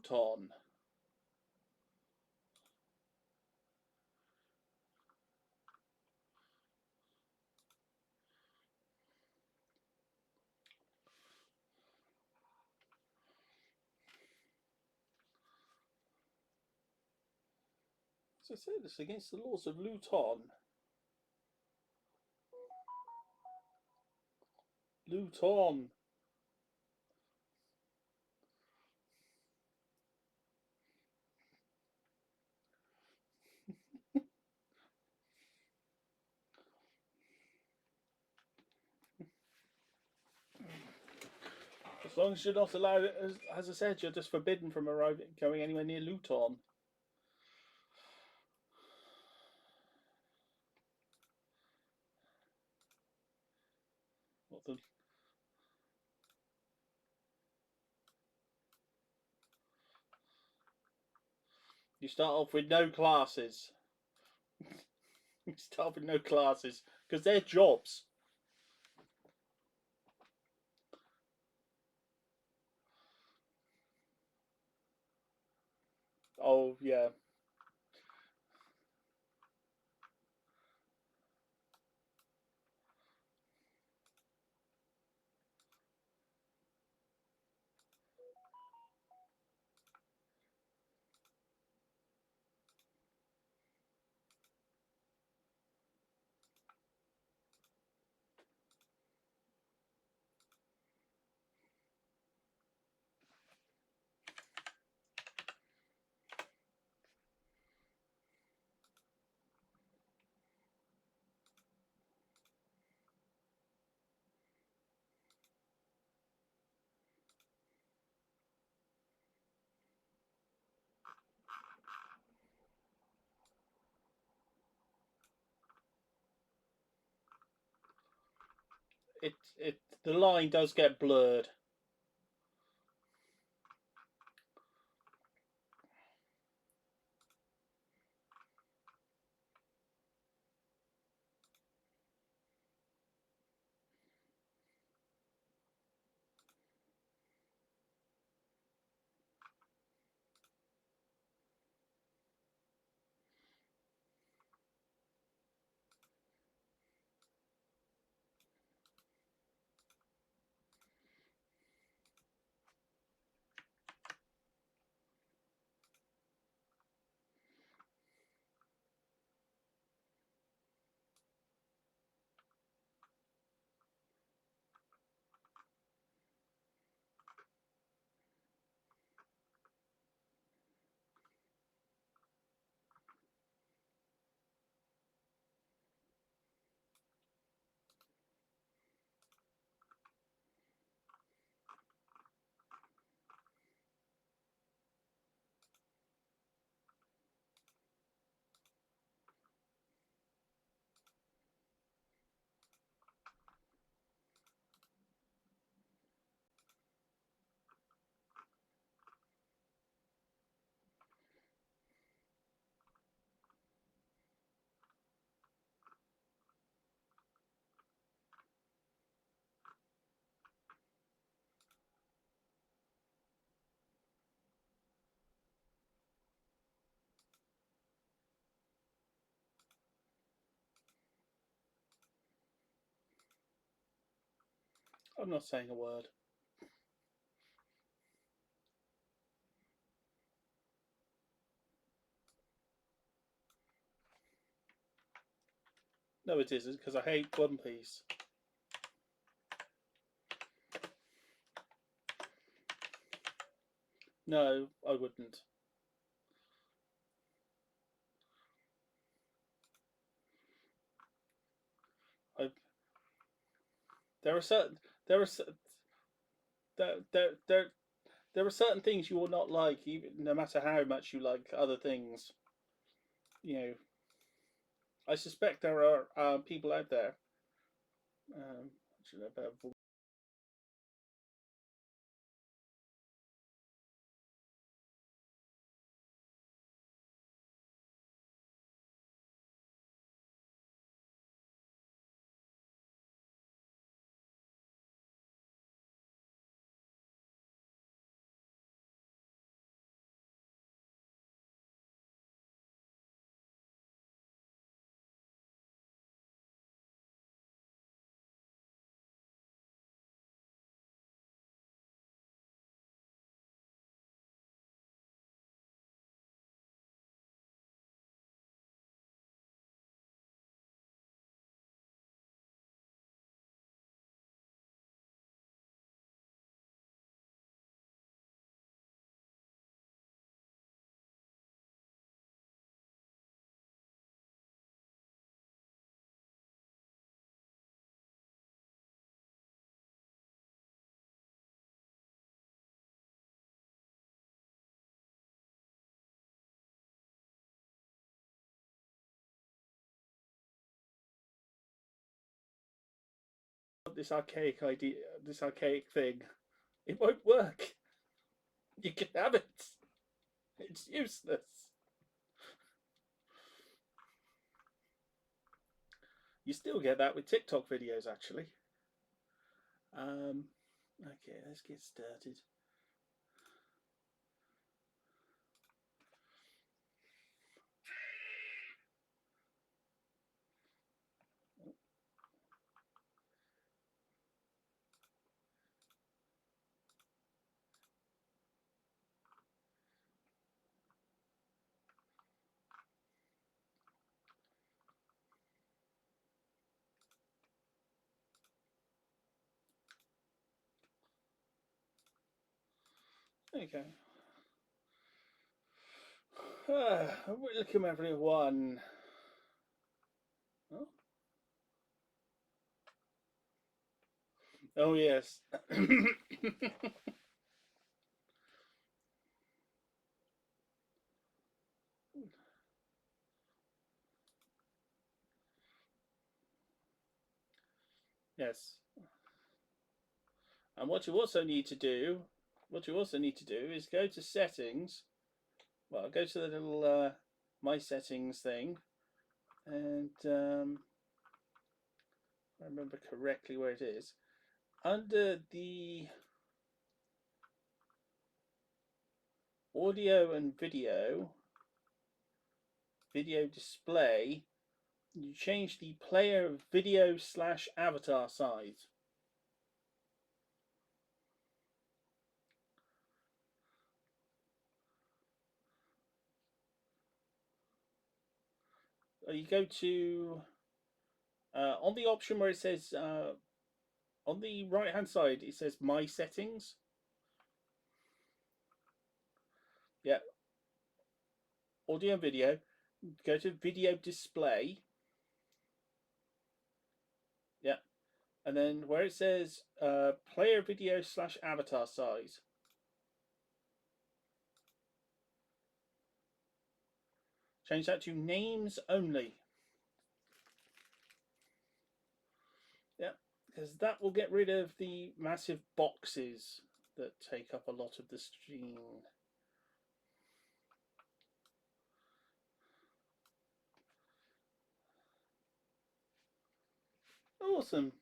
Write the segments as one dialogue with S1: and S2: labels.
S1: Luton. As I said, it's against the laws of Luton. Luton. As long as you're not allowed, as I said, you're just forbidden from going anywhere near Luton. What the? You start off with no classes. You start off with no classes because they're jobs. Oh yeah. The line does get blurred. I'm not saying a word. No, it isn't because I hate One Piece. No, I wouldn't. I there are certain there are there are certain things you will not like, even no matter how much you like other things. You know, I suspect there are people out there. Um, want this archaic idea, this archaic thing, it won't work. You can have it. It's useless. You still get that with TikTok videos, actually. Okay, let's get started. Okay. Welcome everyone. Oh, oh yes. Yes. And what you also need to do, is go to settings. Well, go to the little my settings thing, and if I remember correctly where it is, under the audio and video display, you change the player video / avatar size. You go to on the option where it says on the right hand side, it says my settings. Yeah, audio and video. Go to video display. Yeah, and then where it says player video / avatar size. Change that to names only. Yeah, because that will get rid of the massive boxes that take up a lot of the screen. Awesome.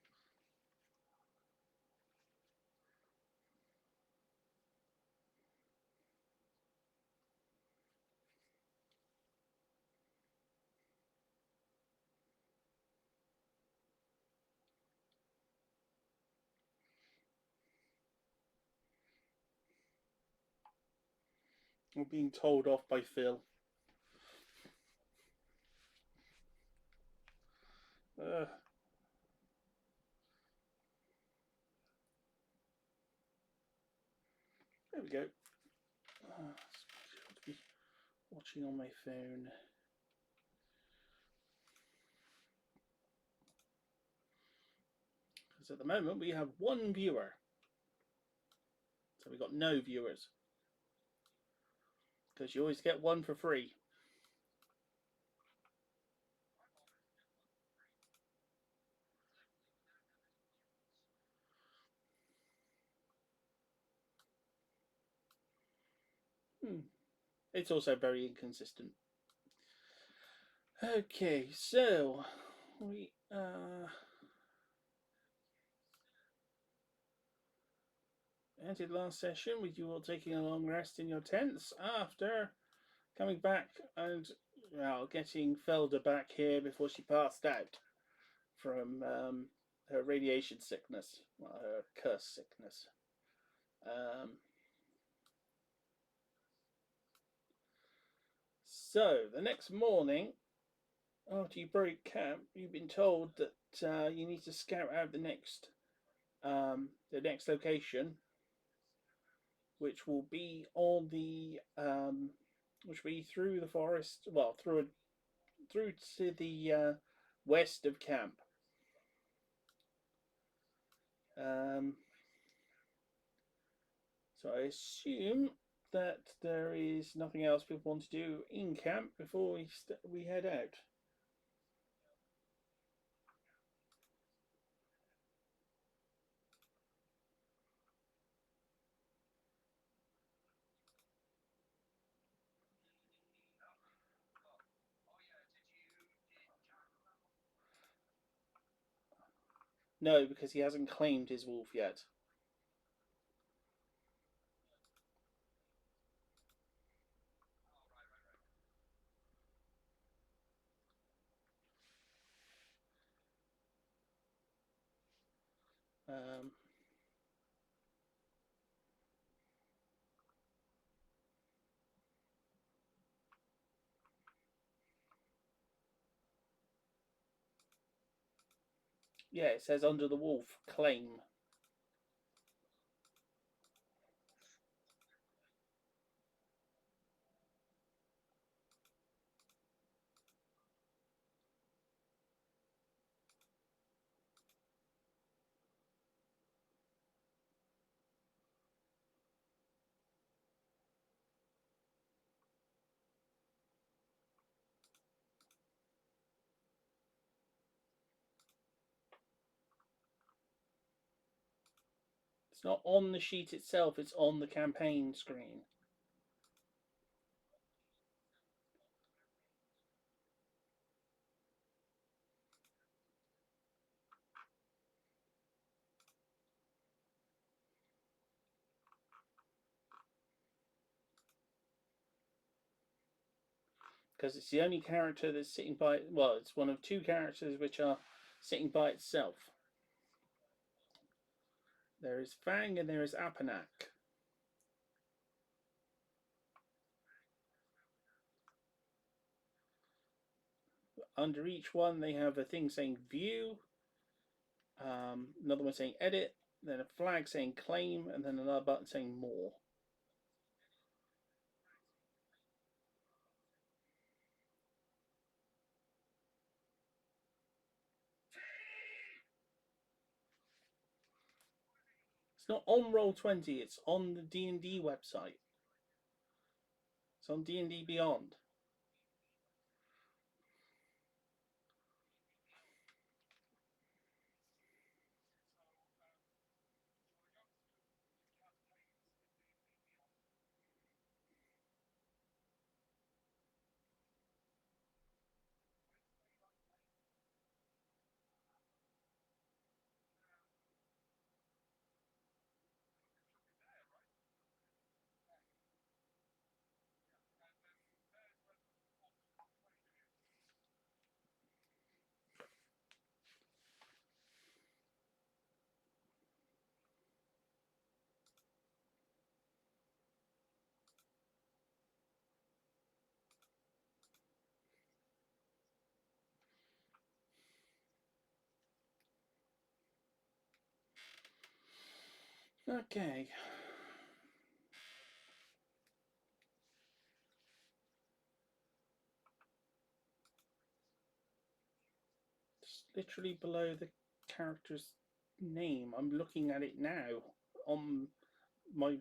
S1: We're being told off by Phil. There we go. To be watching on my phone. Because at the moment we have one viewer. So we've got no viewers. Because you always get one for free. It's also very inconsistent. Okay, so we ended last session with you all taking a long rest in your tents after coming back and getting Felda back here before she passed out from her radiation sickness, well, her curse sickness. So the next morning, after you break camp, you've been told that you need to scout out the next location, which will be on the which will be through the forest, well, through to the west of camp. So I assume that there is nothing else people want to do in camp before we head out. No, because he hasn't claimed his wolf yet. Um, yeah, it says under the wolf, claim. It's not on the sheet itself, it's on the campaign screen. Because it's the only character that's sitting by. Well, it's one of two characters which are sitting by itself. There is Fang and there is Apanak. Under each one, they have a thing saying view, another one saying edit, then a flag saying claim, and then another button saying more. It's not on Roll20, it's on the D&D website. It's on D&D Beyond. Okay. It's literally below the character's name. I'm looking at it now on my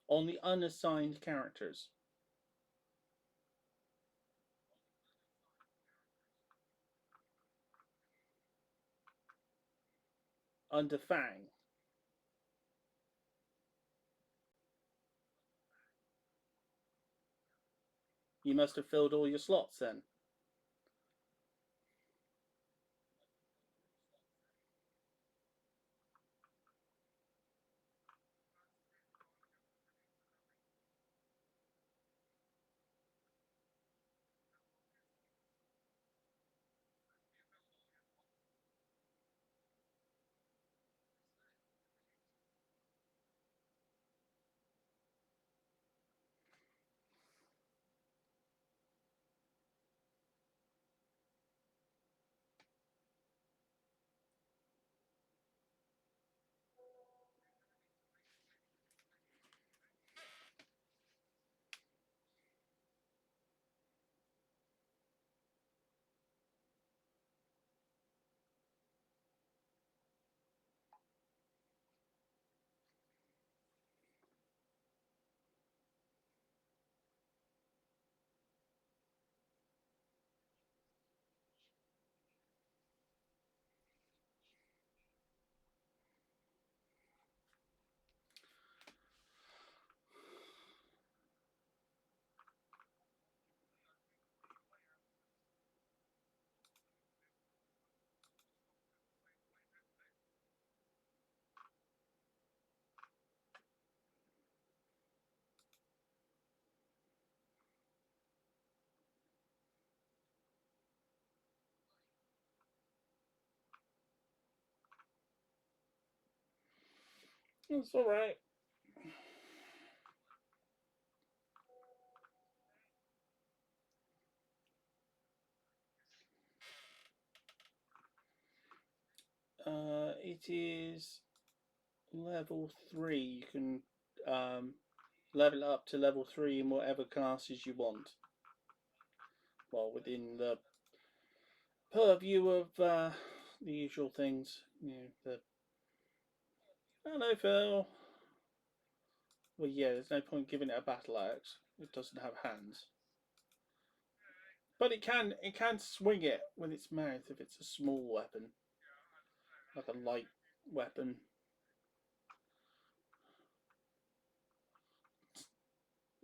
S1: on the unassigned characters under Fang. You must have filled all your slots then. That's all right. It is level 3. You can level it up to level 3 in whatever classes you want. Well, within the purview of the usual things. You know, the hello, Phil. Well, yeah, there's no point giving it a battle axe. It doesn't have hands, but it can swing it with its mouth if it's a small weapon, like a light weapon.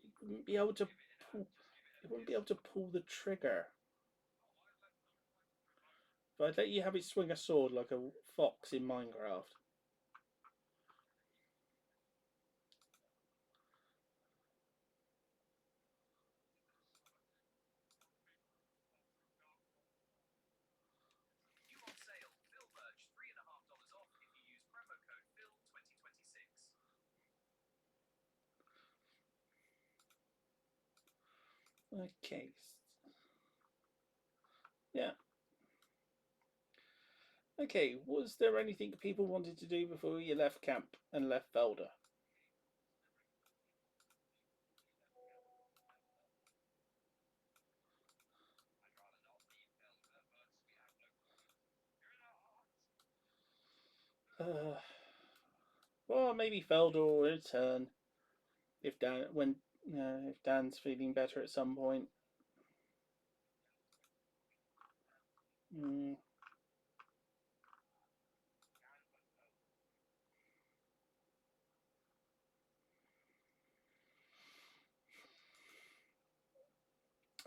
S1: It wouldn't be able to pull. It wouldn't be able to pull the trigger. But I'd let you have it swing a sword like a fox in Minecraft. Okay. Yeah. Okay. Was there anything people wanted to do before you left camp and left Felder? Uh, well, maybe Felder will return if if Dan's feeling better at some point. Mm,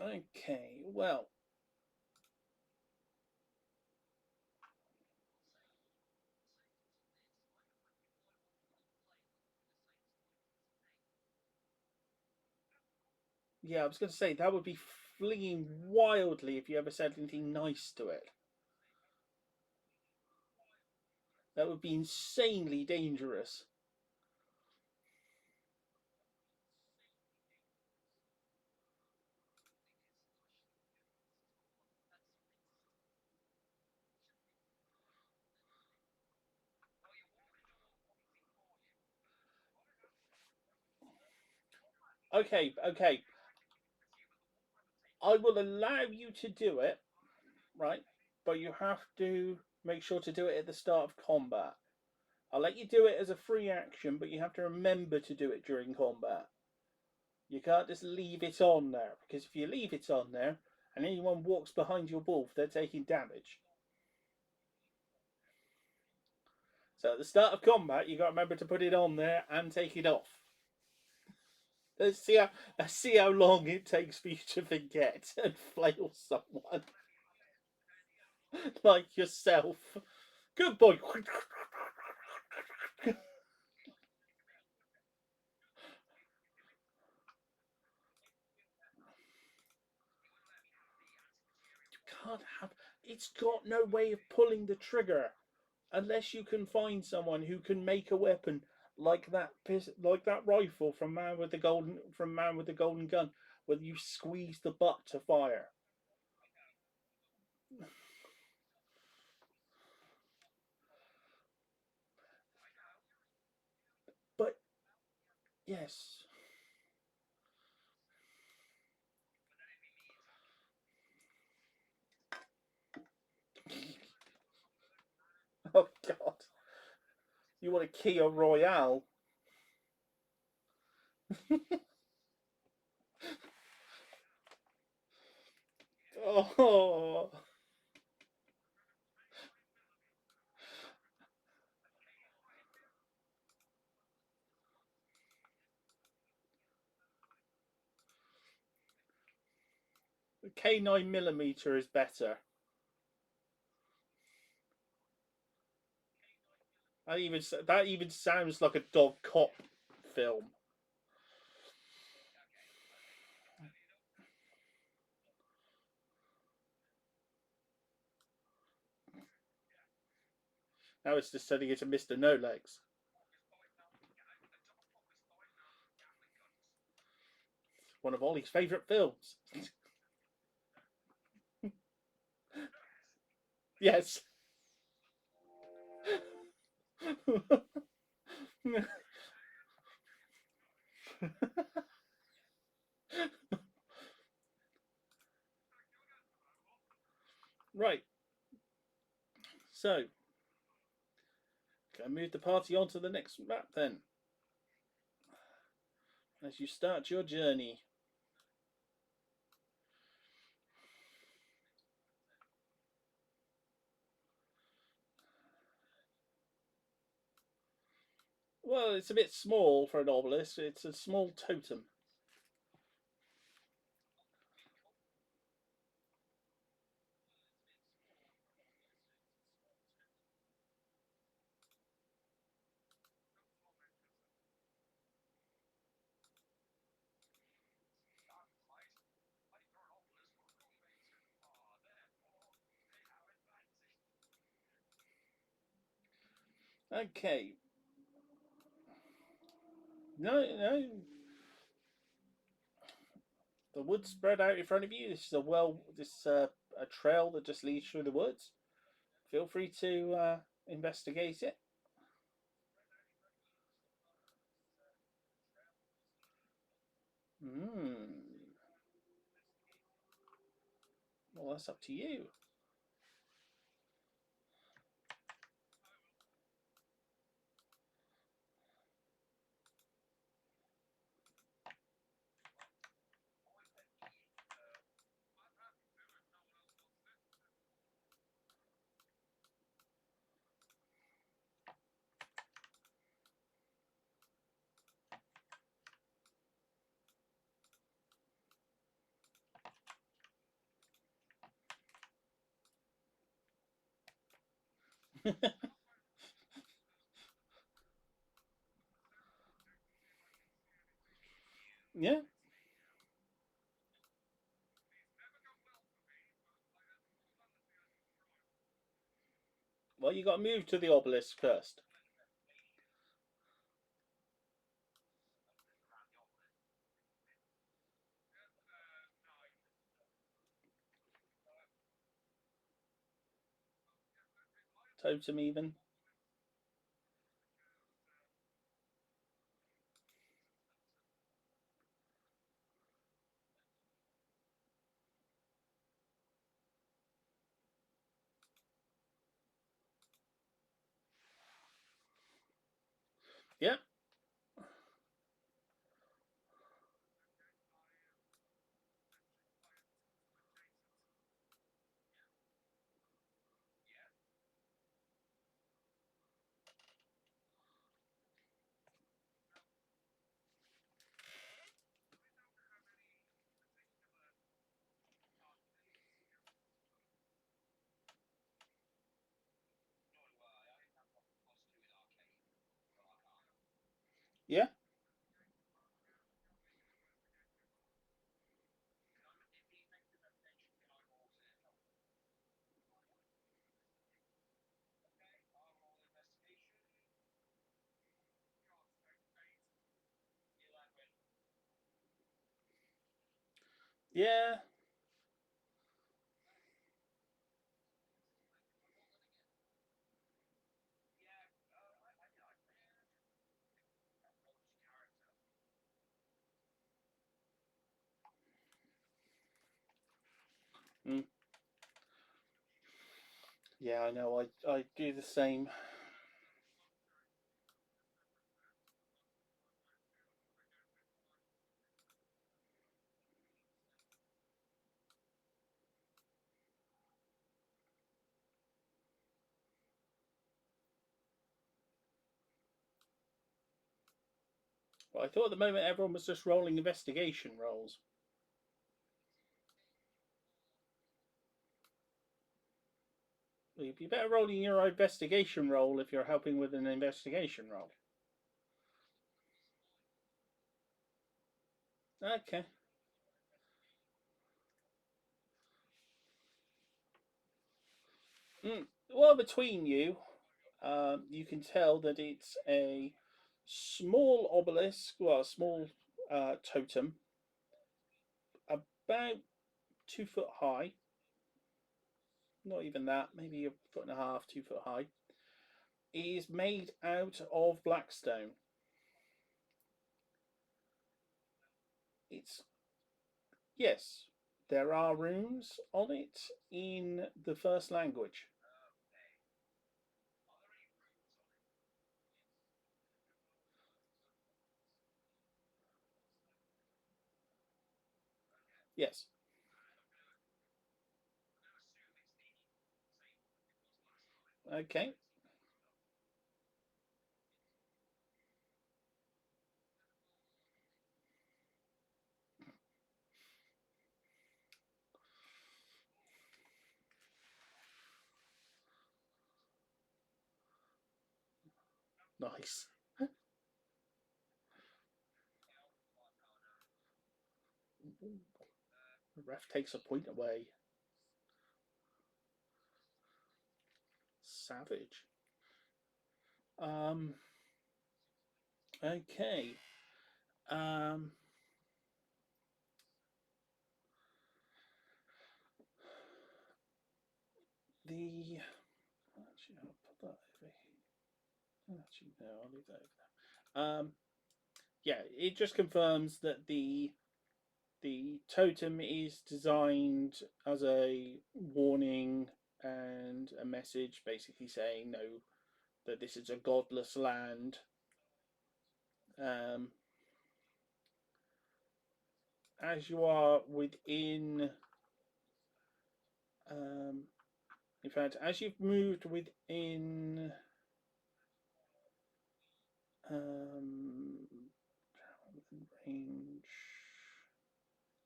S1: okay. Well, yeah, I was going to say that would be flinging wildly if you ever said anything nice to it. That would be insanely dangerous. Okay, okay. I will allow you to do it, right? But you have to make sure to do it at the start of combat. I'll let you do it as a free action, but you have to remember to do it during combat. You can't just leave it on there, because if you leave it on there and anyone walks behind your wolf, they're taking damage. So at the start of combat, you got to remember to put it on there and take it off. Let's see how long it takes for you to forget and flail someone like yourself. Good boy. You can't have. It's got no way of pulling the trigger unless you can find someone who can make a weapon like that rifle Man with the Golden Gun, where you squeeze the butt to fire. But yes. Oh God, you want a Kia Royale? Oh, the K9mm is better. That even sounds like a dog cop film. Now it's just sending it to Mister No Legs. One of Ollie's favourite films. Yes. Right. So, can I move the party on to the next map then? As you start your journey. Well, it's a bit small for an obelisk. It's a small totem. Okay. No, no. The woods spread out in front of you. This is a trail that just leads through the woods. Feel free to investigate it. Hmm. Well, that's up to you. Yeah. Well, you got to move to the obelisk first. Totem even. Yeah. Yeah. Yeah. Mm. Yeah, I know. I do the same. Well, I thought at the moment everyone was just rolling investigation rolls. Well, you'd be better rolling your investigation roll if you're helping with an investigation roll. Okay. Well, between you, you can tell that it's a small obelisk, well, a small totem about 2 foot high, not even that, maybe a foot and a half, 2 foot high. It is made out of blackstone. It's Yes, there are runes on it in the first language. Yes. Okay. Nice. The ref takes a point away. Savage. Um. Okay. Um. The Actually, I'll put that over here. Actually, no, I'll leave that over there. Yeah, it just confirms that the totem is designed as a warning and a message, basically saying no, that this is a godless land. Um, as you are within, um, in fact, as you've moved within um, range,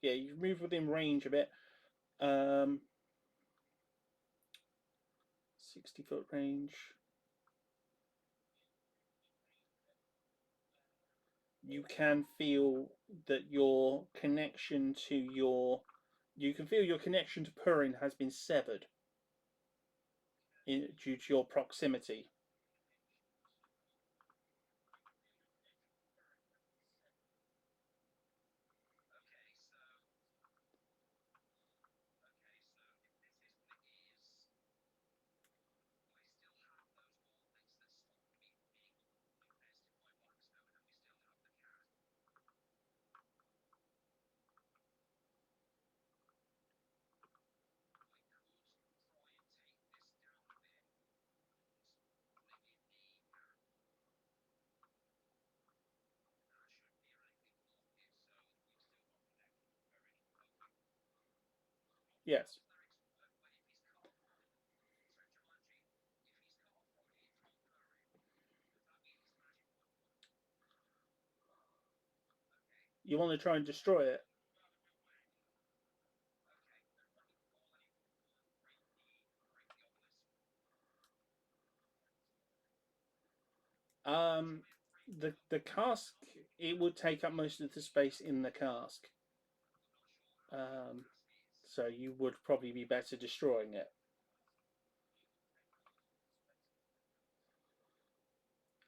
S1: yeah, you've moved within range a bit. Um, 60-foot range. You can feel that your connection to your you can feel your connection to Purin has been severed due to your proximity. Yes, you want to try and destroy it. Um, the cask, it would take up most of the space in the cask. Um, so you would probably be better destroying it.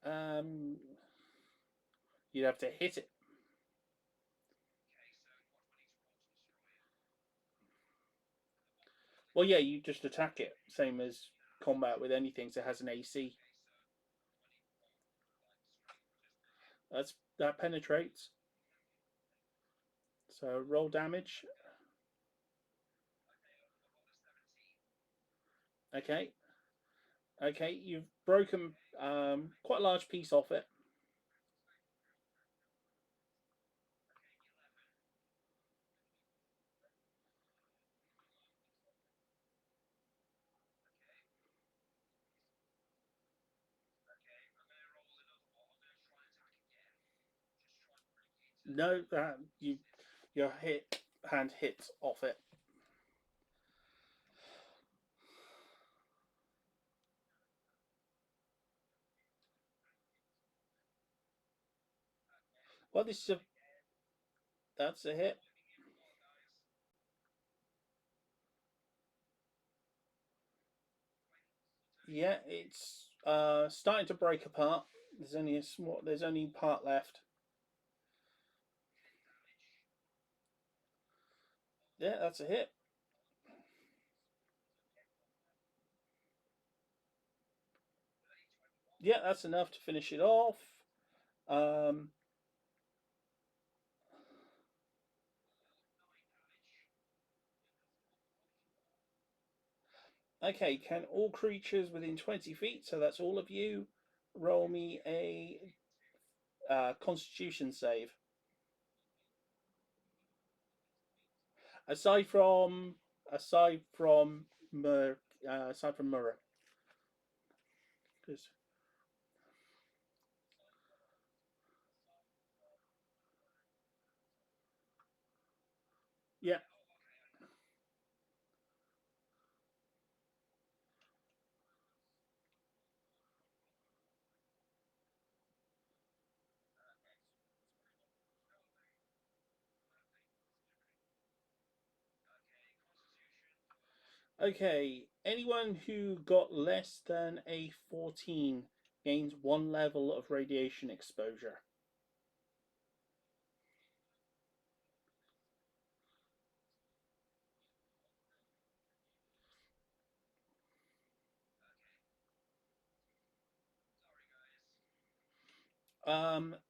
S1: Um, you'd have to hit it. Well, yeah, you just attack it, same as combat with anything that has an AC. That penetrates. So roll damage. Okay, okay, you've broken quite a large piece off it. No, that your hand hits off it. Well, that's a hit. Yeah, it's starting to break apart. There's only a small. There's only part left. Yeah, that's a hit. Yeah, that's enough to finish it off. Um, okay, can all creatures within 20 feet, so that's all of you, roll me a Constitution save? Aside from aside from aside from Murrah, because yeah, okay. Anyone who got less than a 14 gains one level of radiation exposure.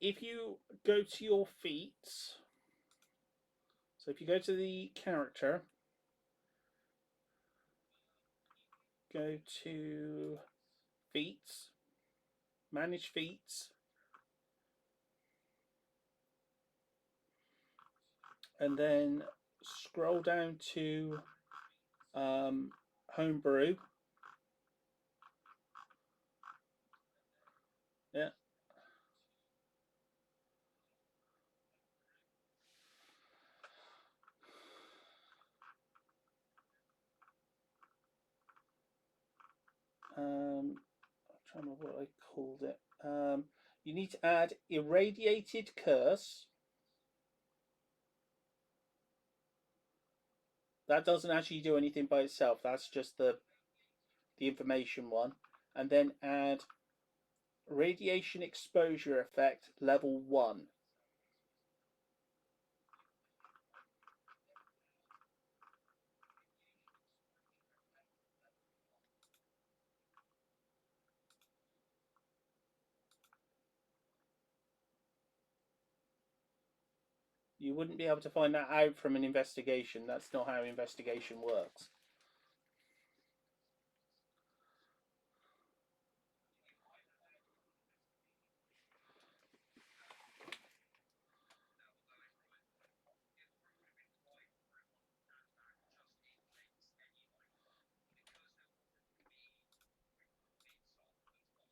S1: If you go to your feats, so if you go to the character, go to feats, manage feats, and then scroll down to Homebrew. Yeah. I'm trying to remember what I called it. You need to add irradiated curse. That doesn't actually do anything by itself. That's just the information one, and then add radiation exposure effect level 1. You wouldn't be able to find that out from an investigation. That's not how investigation works.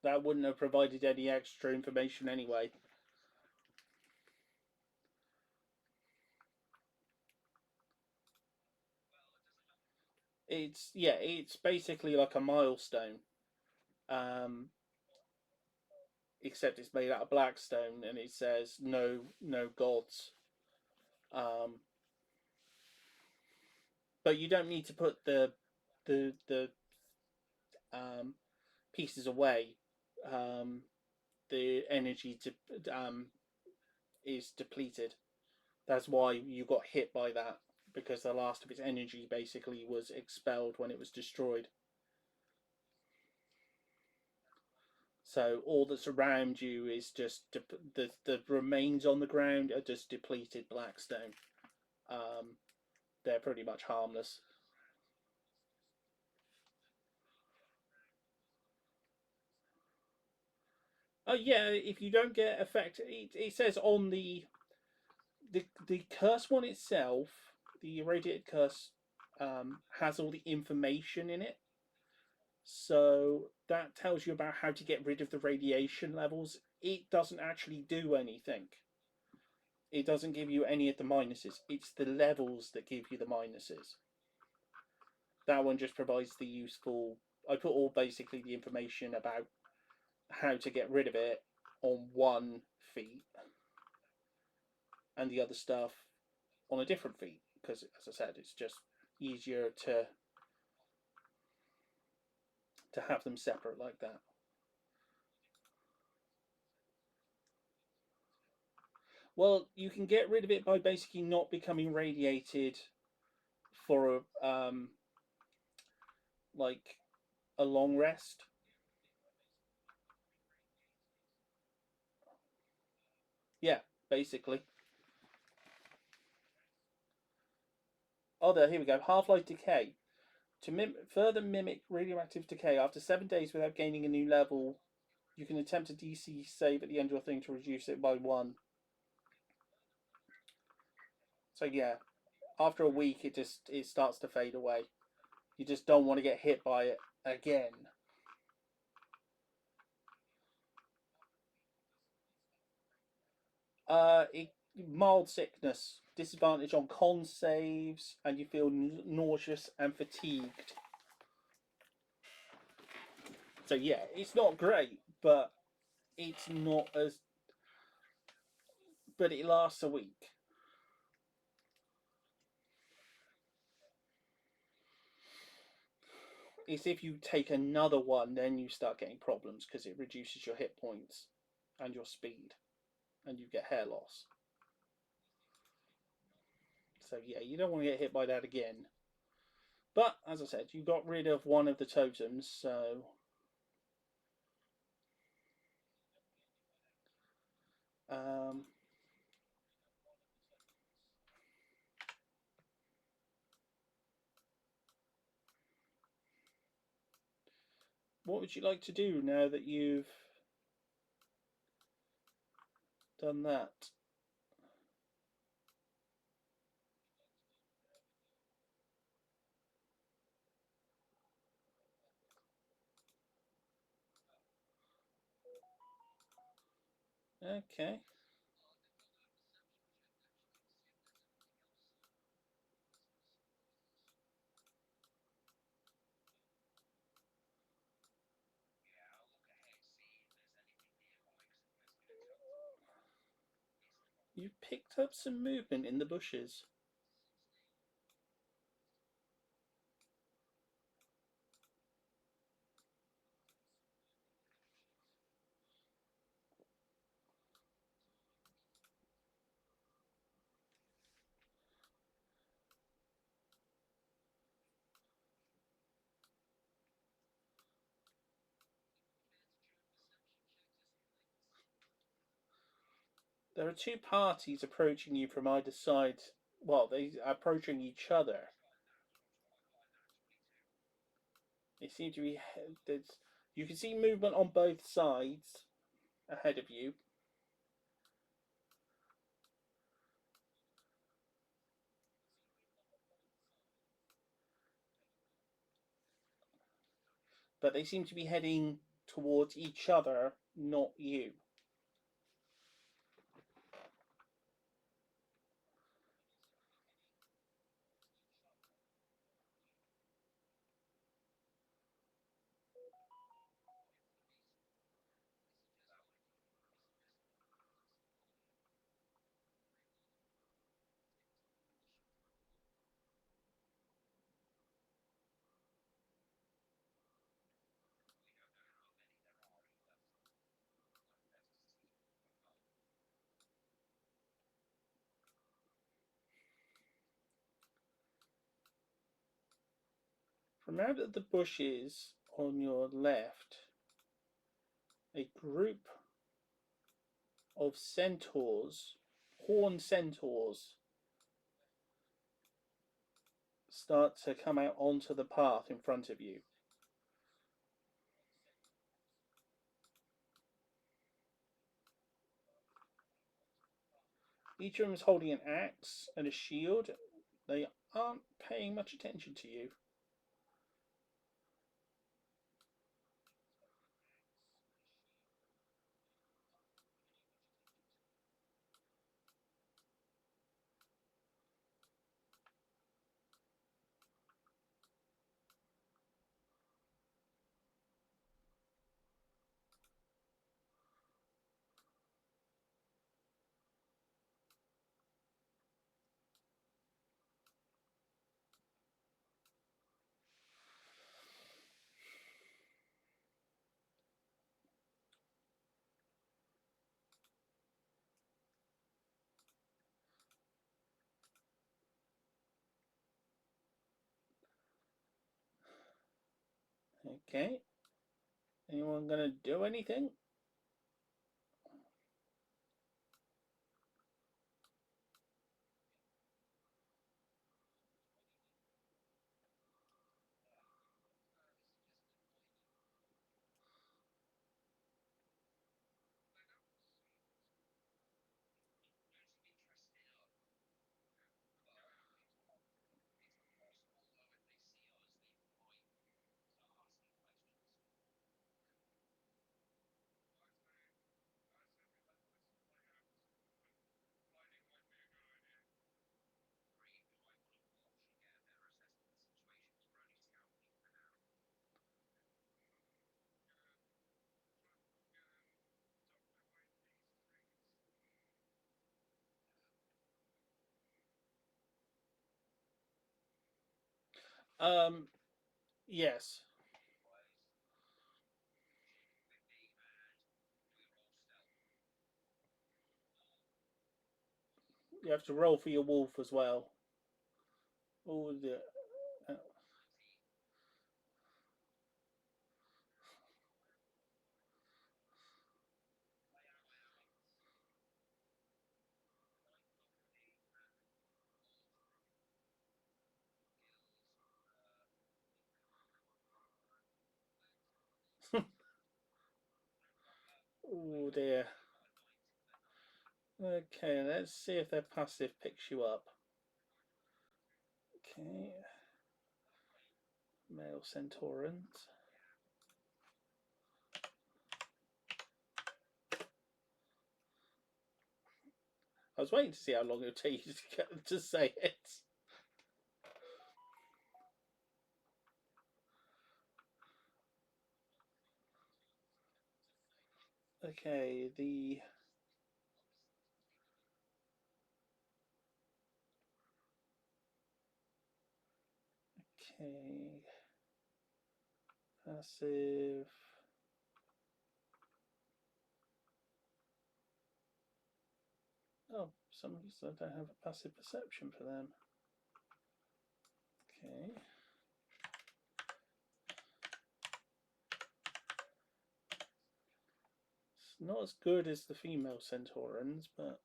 S1: That wouldn't have provided any extra information anyway. It's basically like a milestone, um, except it's made out of blackstone, and it says no gods. Um, but you don't need to put the um, pieces away. Um, the energy is depleted. That's why you got hit by that, because the last of its energy basically was expelled when it was destroyed. So all that's around you is just the remains on the ground are just depleted blackstone. Um, they're pretty much harmless. Oh yeah, if you don't get effect, it says on the curse one itself, the irradiated curse has all the information in it. So that tells you about how to get rid of the radiation levels. It doesn't actually do anything. It doesn't give you any of the minuses. It's the levels that give you the minuses. That one just provides the useful. I put all basically the information about how to get rid of it on one feat, and the other stuff on a different feat. Because, as I said, it's just easier to have them separate like that. Well, you can get rid of it by basically not becoming radiated for like a long rest. Yeah, basically. Oh, there, here we go. Half-life decay. To further mimic radioactive decay, after 7 days without gaining a new level, you can attempt a DC save at the end of your thing to reduce it by one. So yeah, after a week, it starts to fade away. You just don't want to get hit by it again. It mild sickness, disadvantage on con saves, and you feel nauseous and fatigued. So yeah, it's not great, but it's not as. But it lasts a week. It's if you take another one, then you start getting problems because it reduces your hit points and your speed, and you get hair loss. So yeah, you don't want to get hit by that again. But as I said, you got rid of one of the totems, so um, what would you like to do now that you've done that? Okay. You've picked up some movement in the bushes. There are two parties approaching you from either side. Well, they are approaching each other. They seem to be. There's, you can see movement on both sides ahead of you, but they seem to be heading towards each other, not you. From out of the bushes on your left, a group of centaurs, horned centaurs, start to come out onto the path in front of you. Each of them is holding an axe and a shield. They aren't paying much attention to you. Okay. Anyone gonna do anything? Yes. You have to roll for your wolf as well. Oh, the. Oh dear. Okay, let's see if their passive picks you up. Okay. Male centaurans. I was waiting to see how long it would take you to say it. Okay, the. Okay. Passive. Oh, for some reason I don't have a passive perception for them. Okay. It's not as good as the female centaurans, but.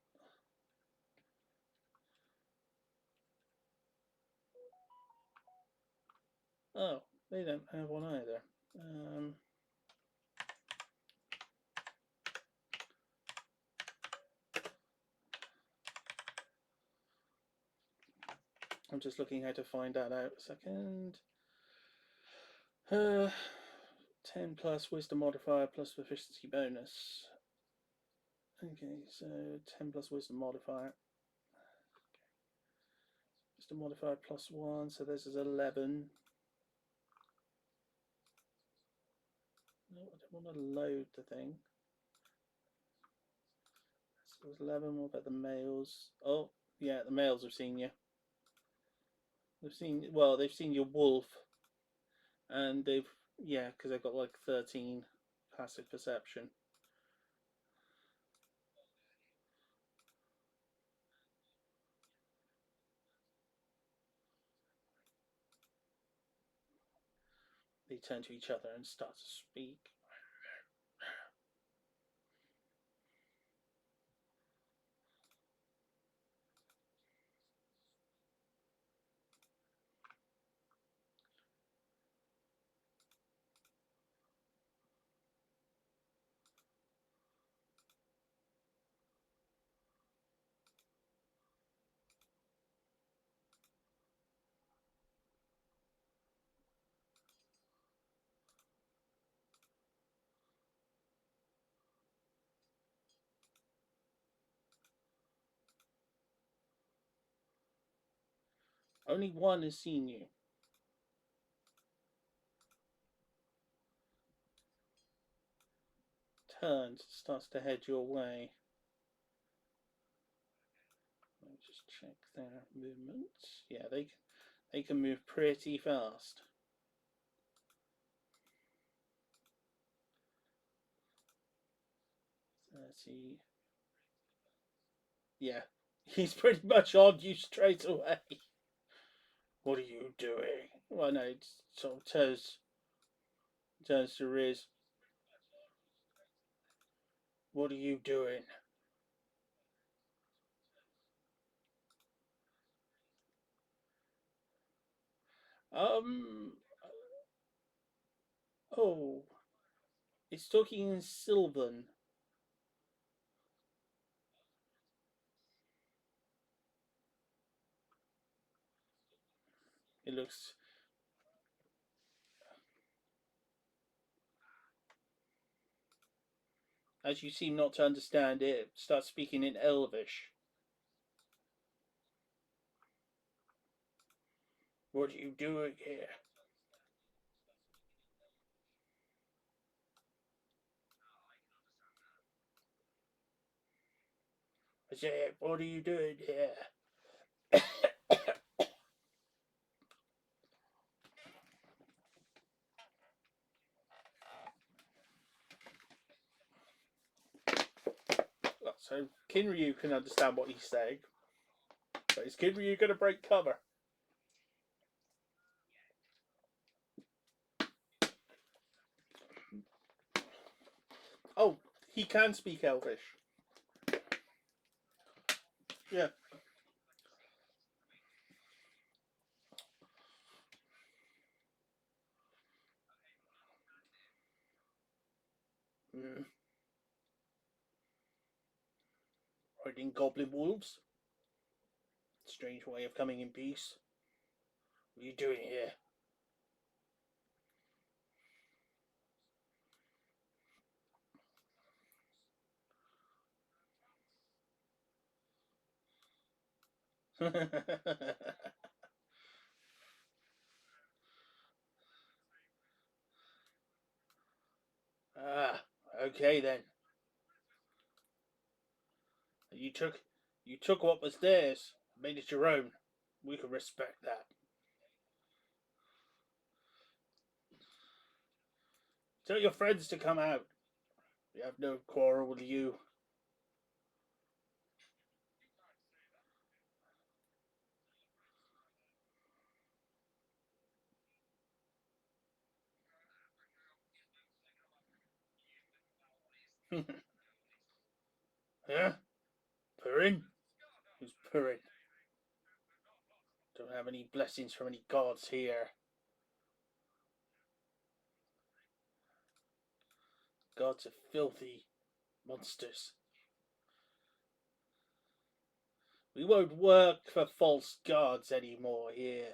S1: Oh, they don't have one either. I'm just looking how to find that out a second. 10 plus wisdom modifier plus proficiency bonus. Okay, so 10 plus wisdom modifier. Wisdom modifier plus 1, so this is 11. No, I don't want to load the thing. So it's 11. What about the males? Oh, yeah, the males have seen you. They've seen, well, they've seen your wolf, and they've, yeah, because they've got like 13 passive perception. They turn to each other and start to speak. Only one has seen you. Turns, starts to head your way. Let me just check their movements. Yeah, they can move pretty fast. 30. Yeah, he's pretty much on you straight away. What are you doing? Well, no, it's sort of turns. Turns to Riz. What are you doing? Um. Oh, it's talking in Sylvan. It looks. As you seem not to understand it, starts speaking in Elvish. What are you doing here? I said, what are you doing here? So Kinryu can understand what he's saying. But is Kinryu going to break cover? Oh, he can speak Elvish. Yeah. Mm. Riding goblin wolves. Strange way of coming in peace. What are you doing here? Ah, okay then. You took you took what was theirs, made it your own. We can respect that. Tell your friends to come out. We have no quarrel with you. Huh? Purin? Who's Purin? Don't have any blessings from any gods here. Gods are filthy monsters. We won't work for false gods anymore here.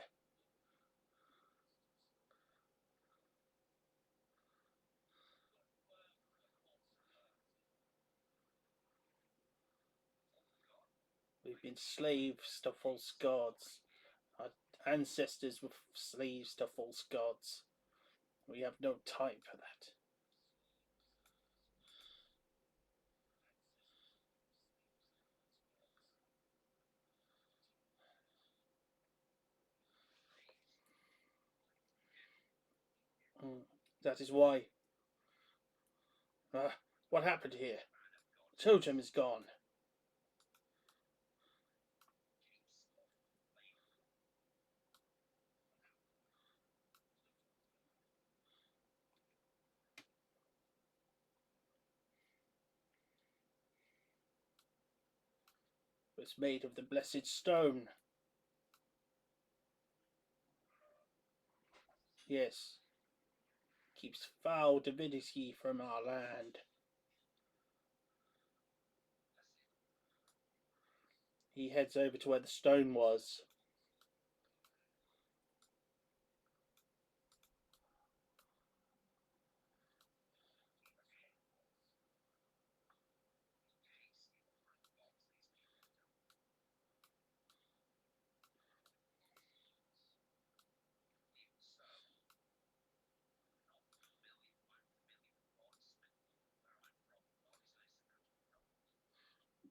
S1: We've been slaves to false gods. Our ancestors were slaves to false gods. We have no time for that. Mm. That is why. What happened here? Totem is gone. It's made of the blessed stone. Yes. Keeps foul divinity from our land. He heads over to where the stone was.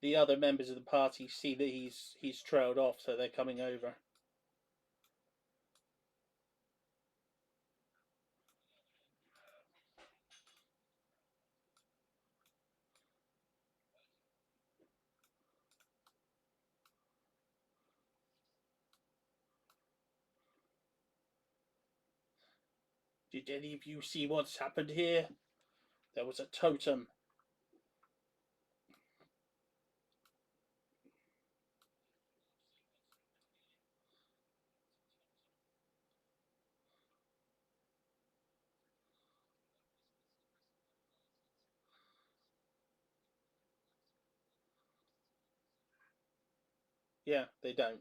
S1: The other members of the party see that he's trailed off, so they're coming over. Did any of you see what's happened here? There was a totem. Yeah, they don't.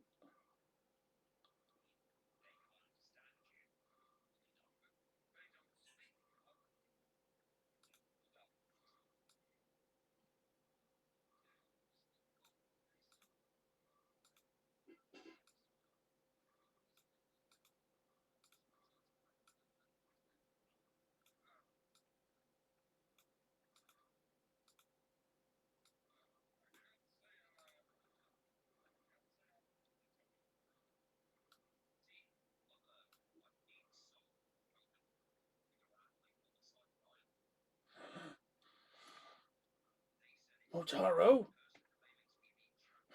S1: Motaro?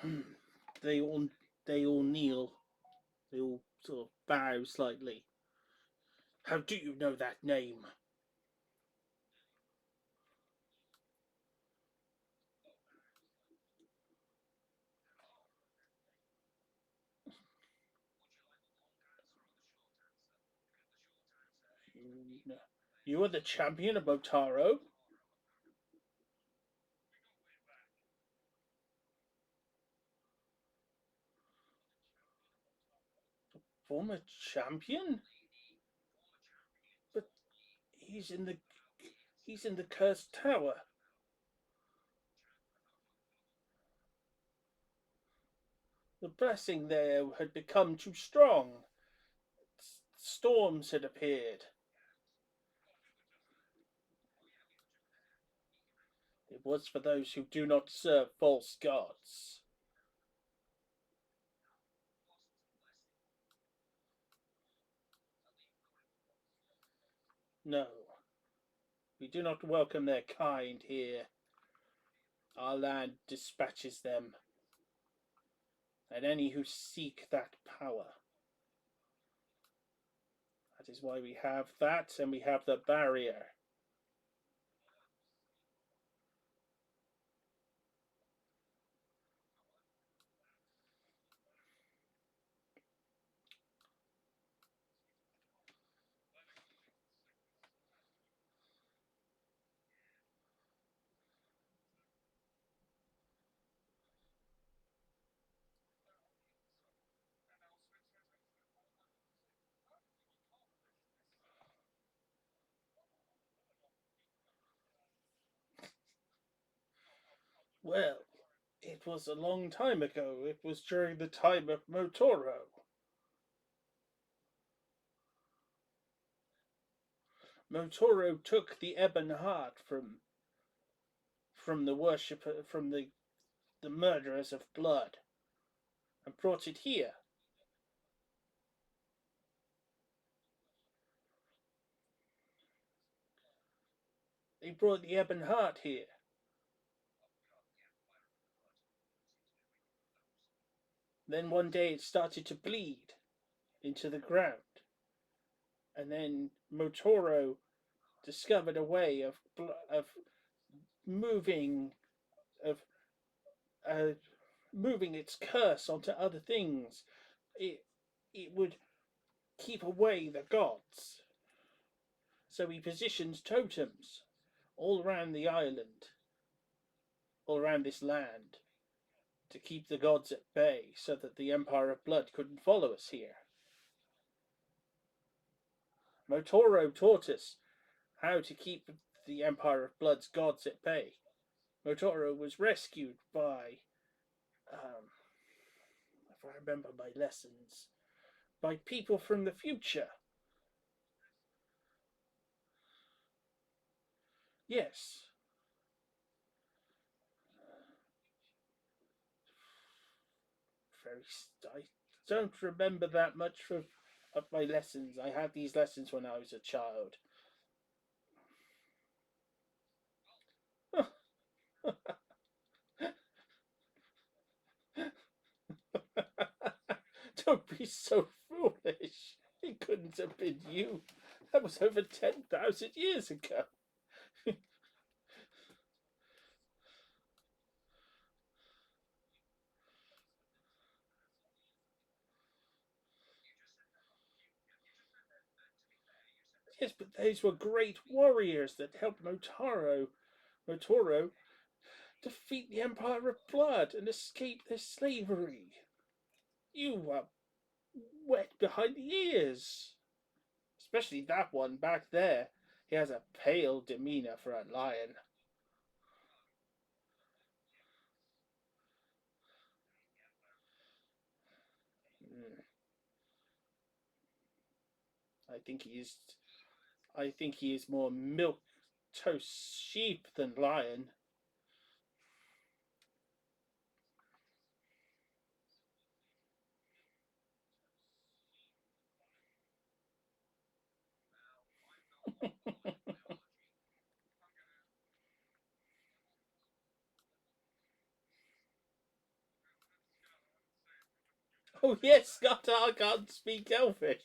S1: Hmm. They all they all kneel. They all sort of bow slightly. How do you know that name? You are the champion of Motaro? Former champion? But he's in the he's in the cursed tower. The blessing there had become too strong. Storms had appeared. It was for those who do not serve false gods. No, we do not welcome their kind here. Our land dispatches them, and any who seek that power. That is why we have that, and we have the barrier. Well, it was a long time ago. It was during the time of Motoro. Motoro took the ebon heart from the worshipper from the murderers of blood and brought it here. They brought the ebon heart here. Then one day it started to bleed into the ground, and then Motoro discovered a way of moving of uh, moving its curse onto other things. It it would keep away the gods. So he positions totems all around the island, all around this land, to keep the gods at bay so that the Empire of Blood couldn't follow us here. Motoro taught us how to keep the Empire of Blood's gods at bay. Motoro was rescued by, if I remember my lessons, by people from the future. Yes, very. I don't remember that much of my lessons. I had these lessons when I was a child. Don't be so foolish. It couldn't have been you. That was over 10,000 years ago. Yes, but those were great warriors that helped Motoro defeat the Empire of Blood and escape their slavery. You are wet behind the ears. Especially that one back there. He has a pale demeanor for a lion. Mm, I think he is. I think he is more milk toast sheep than lion. Oh yes, Scott, I can't speak Elfish.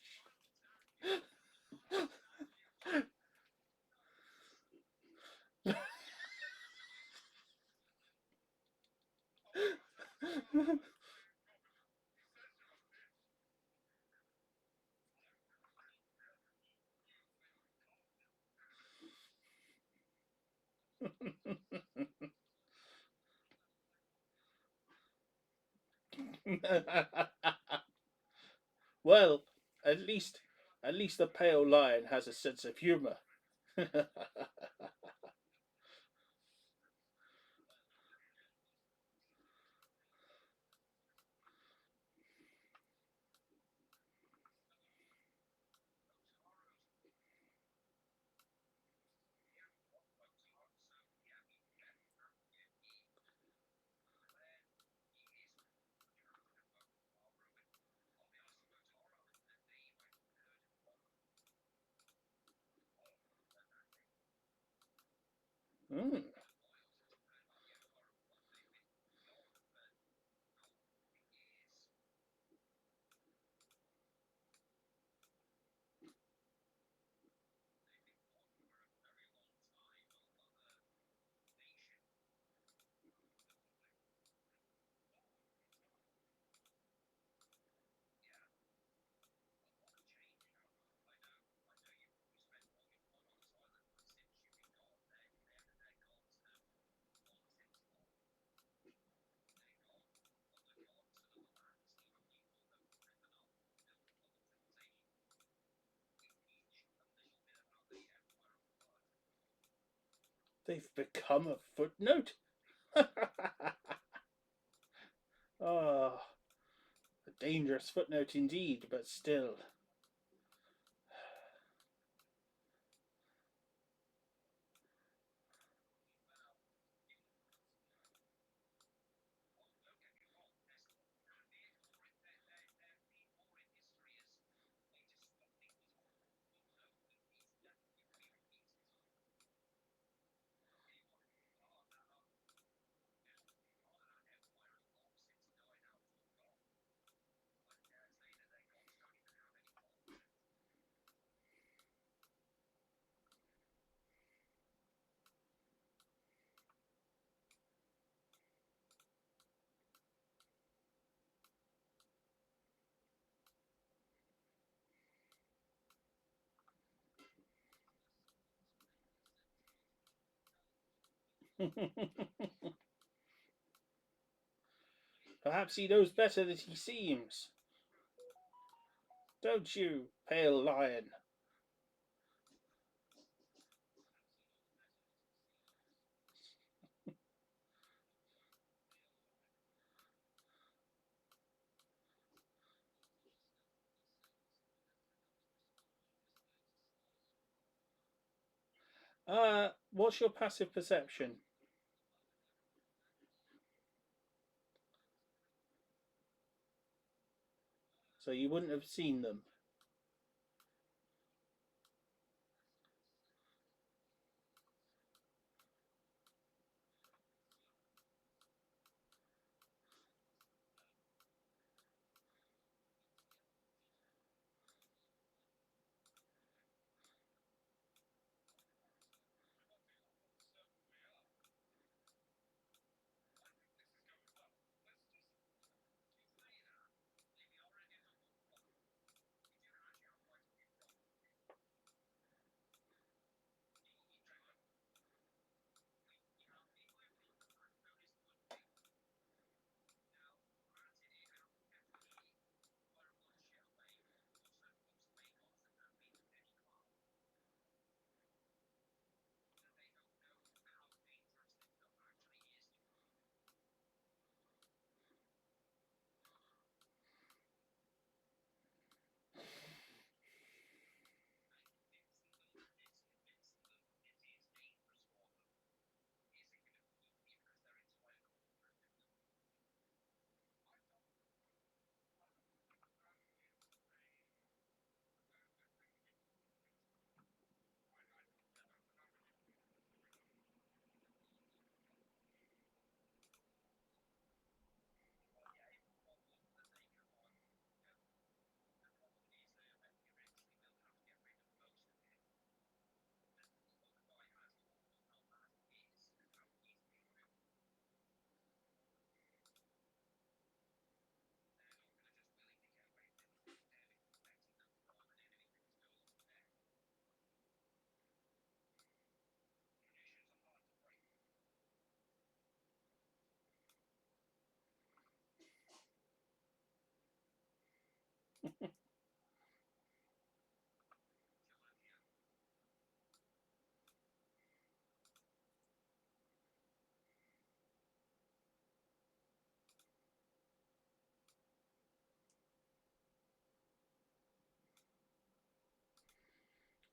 S1: Well, at least at least the pale lion has a sense of humor. Mm. They've become a footnote. Ah, a dangerous footnote indeed, but still. Perhaps he knows better than he seems. Don't you, pale lion? What's your passive perception? So you wouldn't have seen them.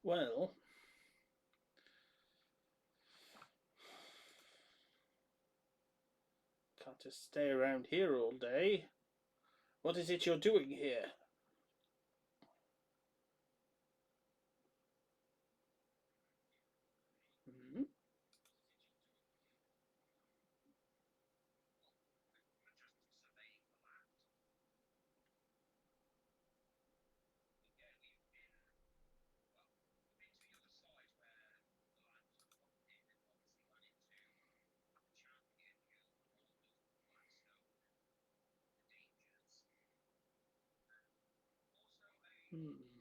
S1: Well, can't just stay around here all day. What is it you're doing here? Hmm? Hmm.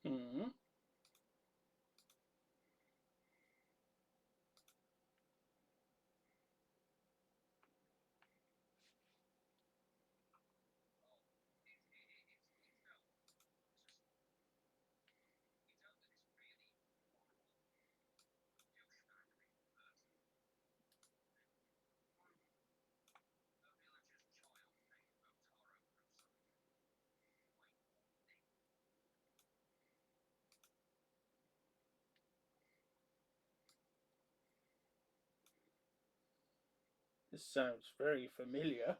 S1: Hmm. This sounds very familiar.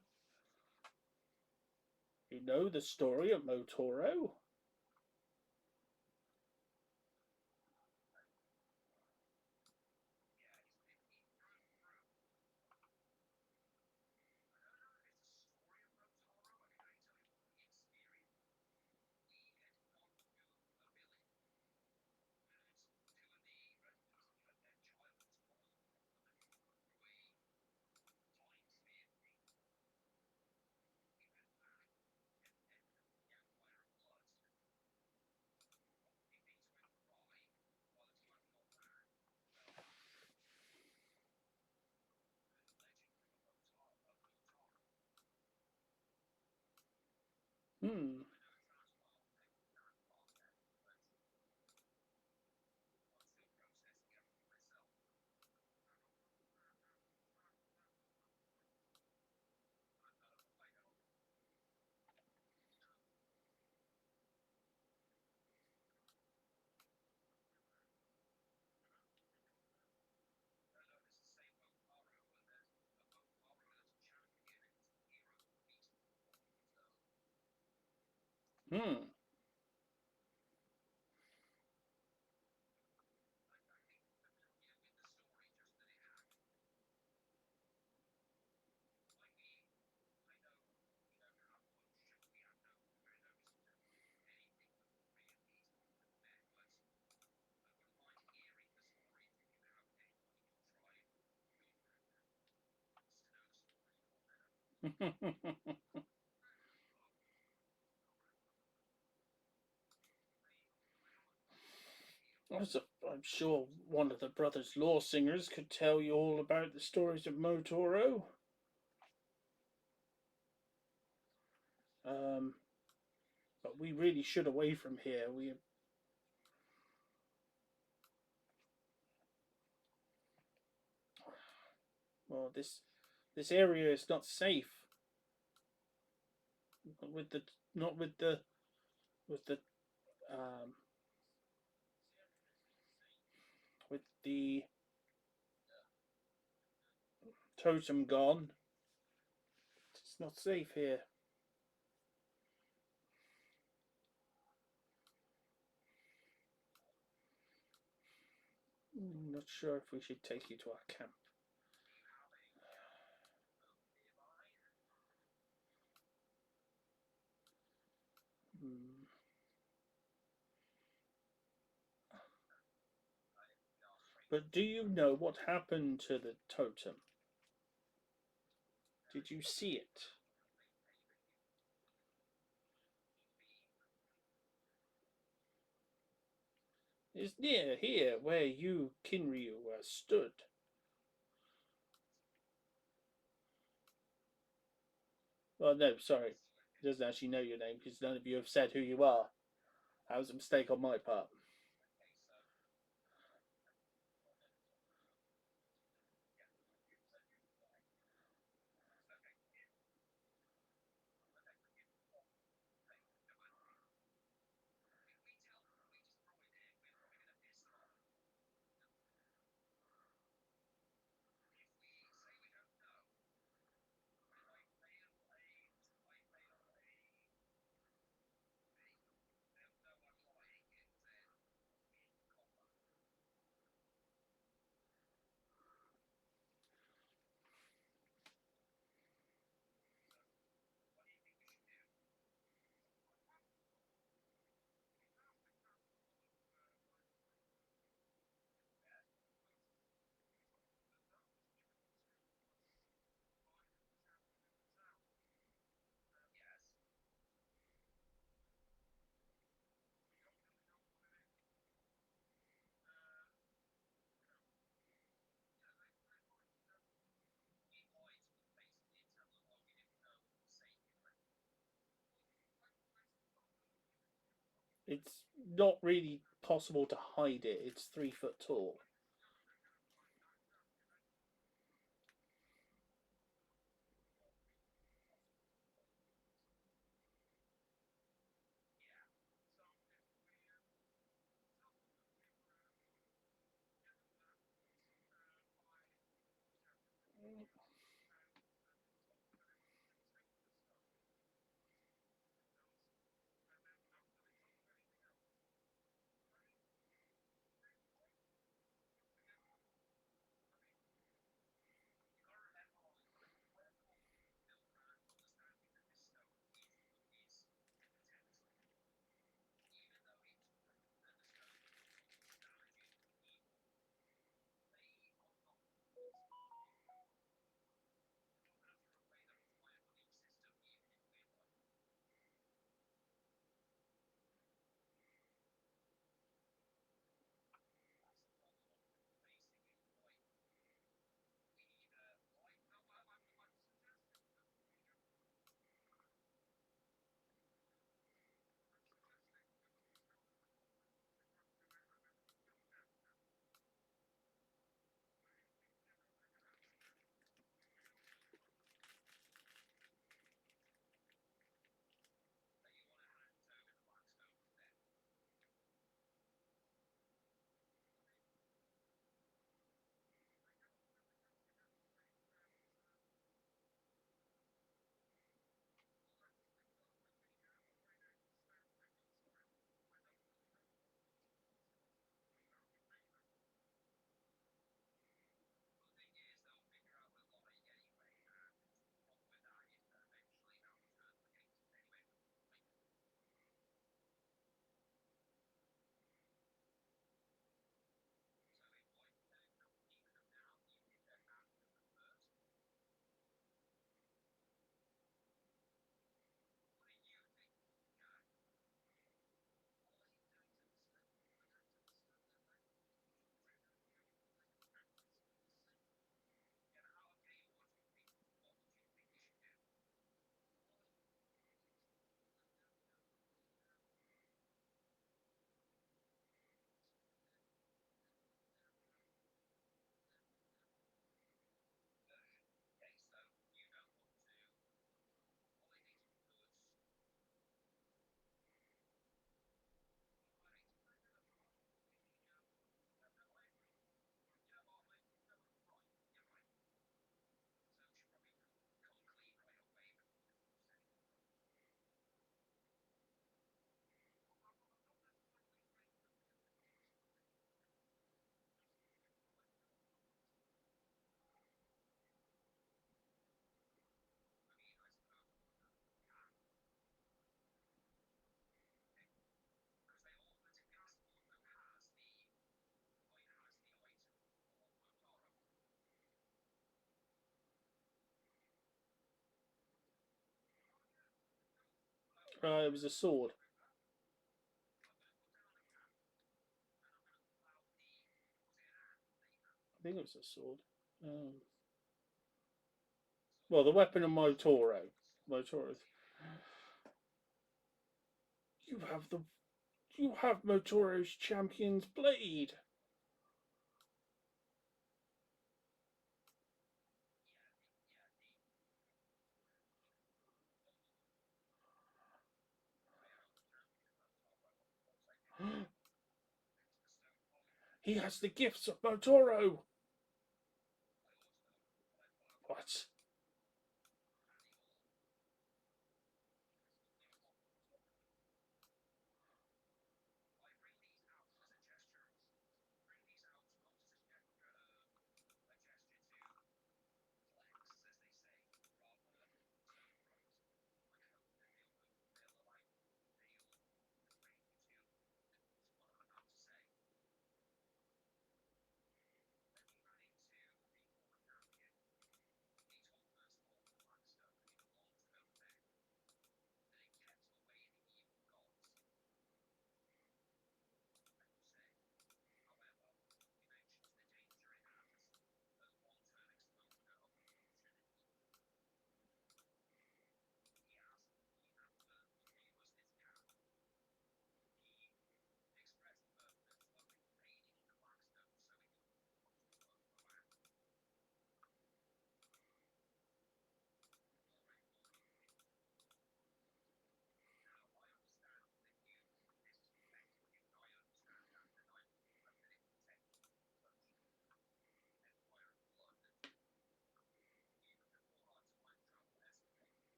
S1: You know the story of Motoro? Hmm. Hmm. I'm sure one of the Brothers Law singers could tell you all about the stories of Motoro. Um, but we really should away from here. Well, this area is not safe. Not with the not with the um with the totem gone. It's not safe here. Not sure if we should take you to our camp. Hmm. But do you know what happened to the totem? Did you see it? It's near here where you, Kinryu, stood. Well, no, sorry. He doesn't actually know your name because none of you have said who you are. That was a mistake on my part. It's not really possible to hide it. It's 3 foot tall. It was a sword. I think it was a sword. Well, the weapon of Motoro. Motoro's. You have the. You have Motoro's champion's blade. He has the gifts of Motoro. What?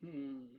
S1: Hmm.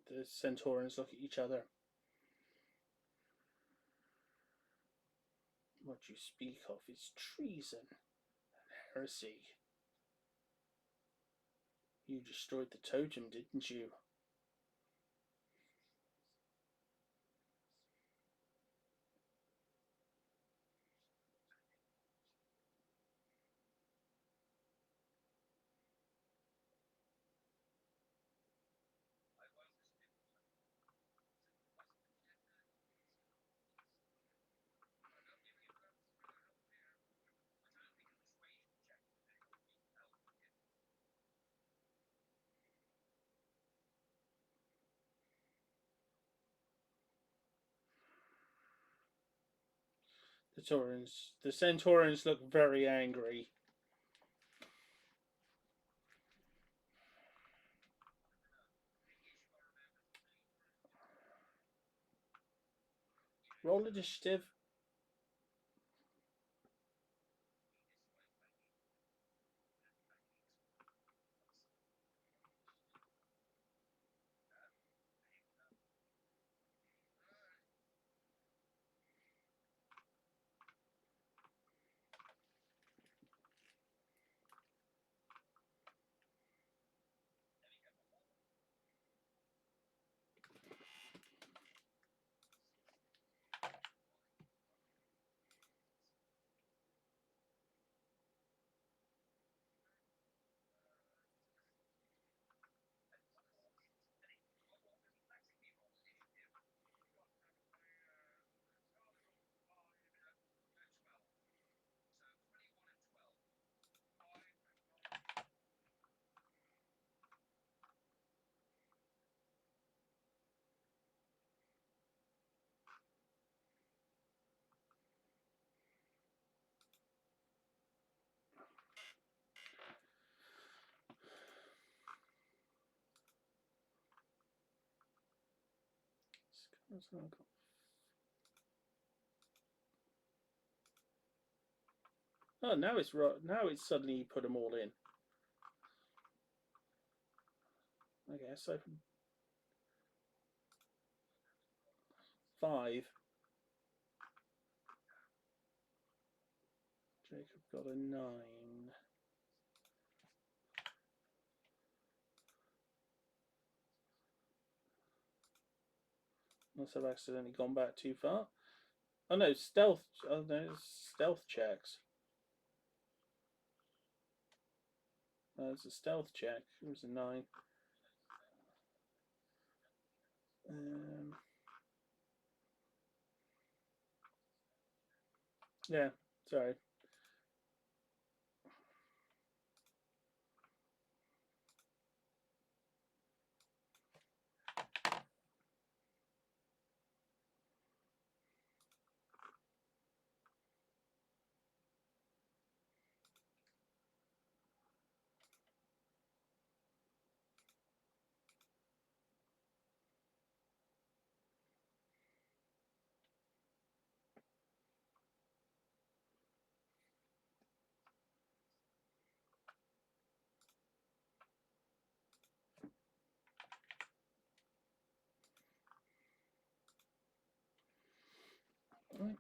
S1: The Centaurans look at each other. What you speak of is treason and heresy. You destroyed the totem, didn't you? The Centaurans look very angry. Roll initiative. Oh, now it's right. Now it's suddenly put them all in. Okay, so 5. Jacob got a 9. Must have accidentally gone back too far. Oh no, stealth. Oh no, stealth checks. It's a stealth check. It was a 9. Yeah, sorry.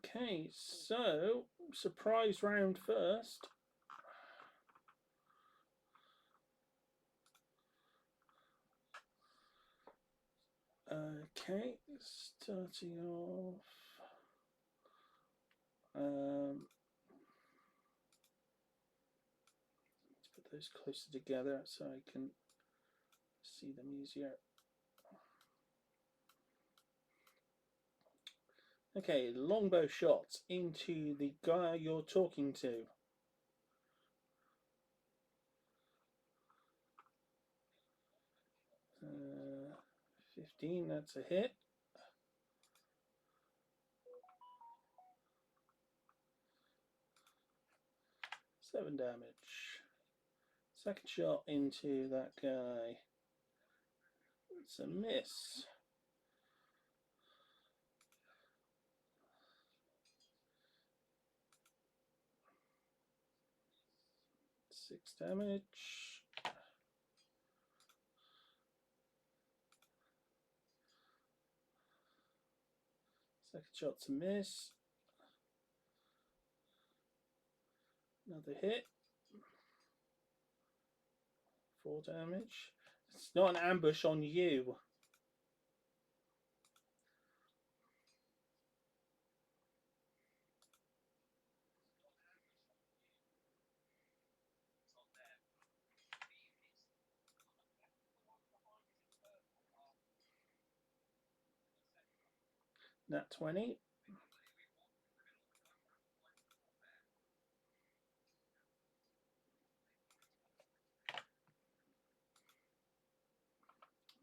S1: Okay, so surprise round first. Okay, starting off. Let's put those closer together so I can see them easier. Okay, longbow shots into the guy you're talking to. 15, that's a hit. 7 damage. Second shot into that guy. It's a miss. 6 damage. Second shot's a miss. Another hit. 4 damage. It's not an ambush on you. Nat 20.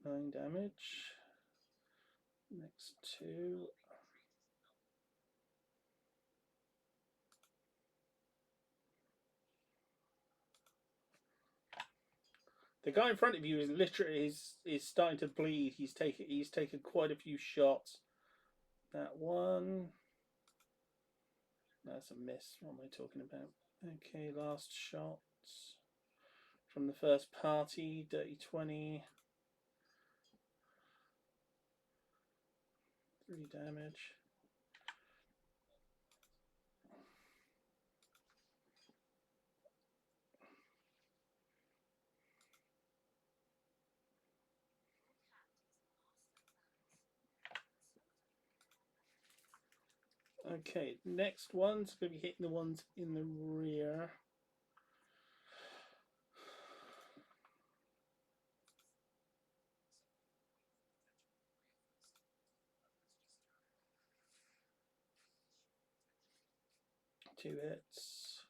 S1: Nine damage. Next 2. The guy in front of you is literally is starting to bleed. He's taken quite a few shots. That one. That's a miss. What am I talking about? Okay, last shots from the first party. Dirty 20. 3 damage. Okay, next one's going to be hitting the ones in the rear. Two hits.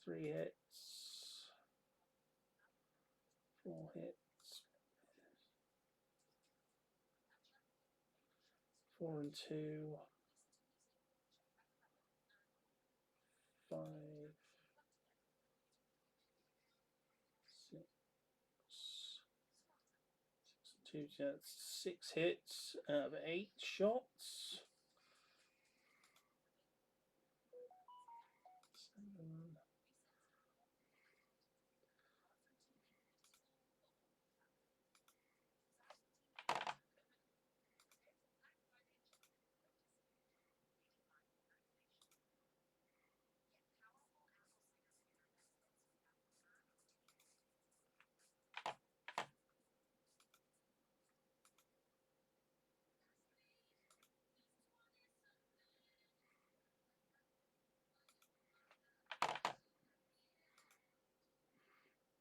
S1: Three hits. 4 hits. 4 and 2. 5. 6. That's 6 hits out of 8 shots. 7.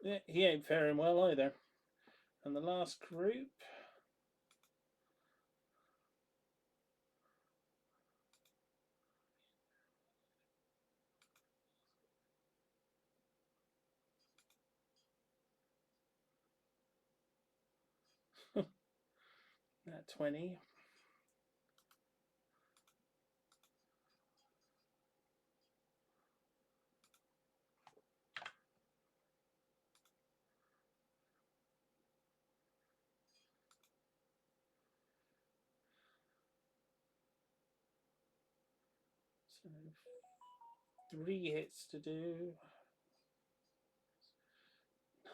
S1: Yeah, he ain't faring well either. And the last group. That 20. So 3 hits to do.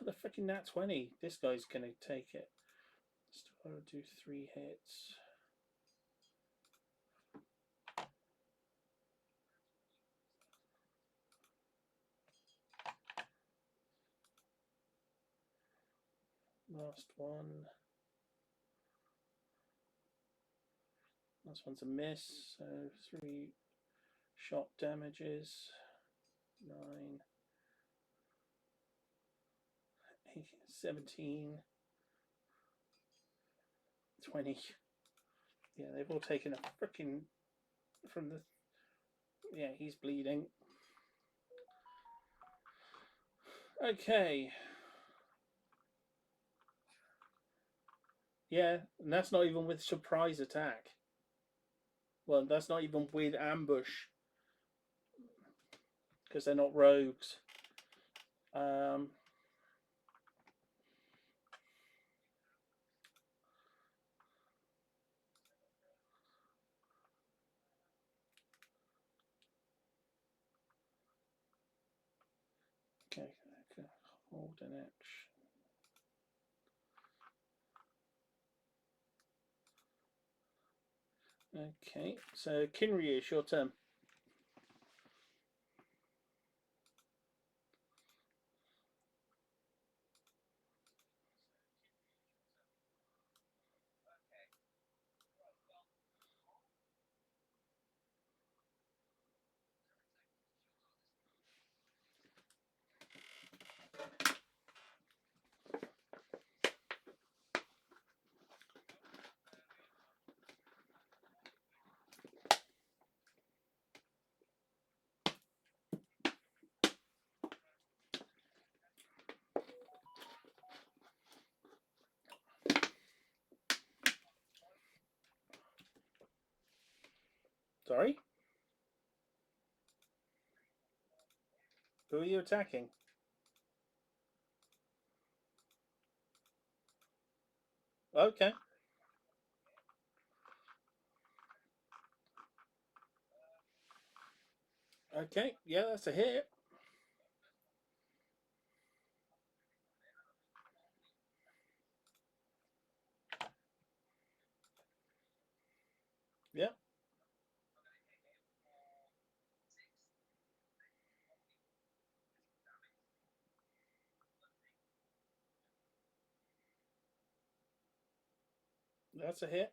S1: The freaking nat 20. This guy's gonna take it. Still gotta do 3 hits. Last one. Last one's a miss. So 3 shot damages. 9. 17. 20. Yeah, they've all taken a freaking from the. Yeah, he's bleeding. Okay. Yeah, and that's not even with surprise attack. Well, that's not even with ambush because they're not rogues. Okay, hold an action. Okay, so Kinryu, it's your turn. Sorry? Who are you attacking? Okay. Okay, yeah, that's a hit. Yeah. That's a hit.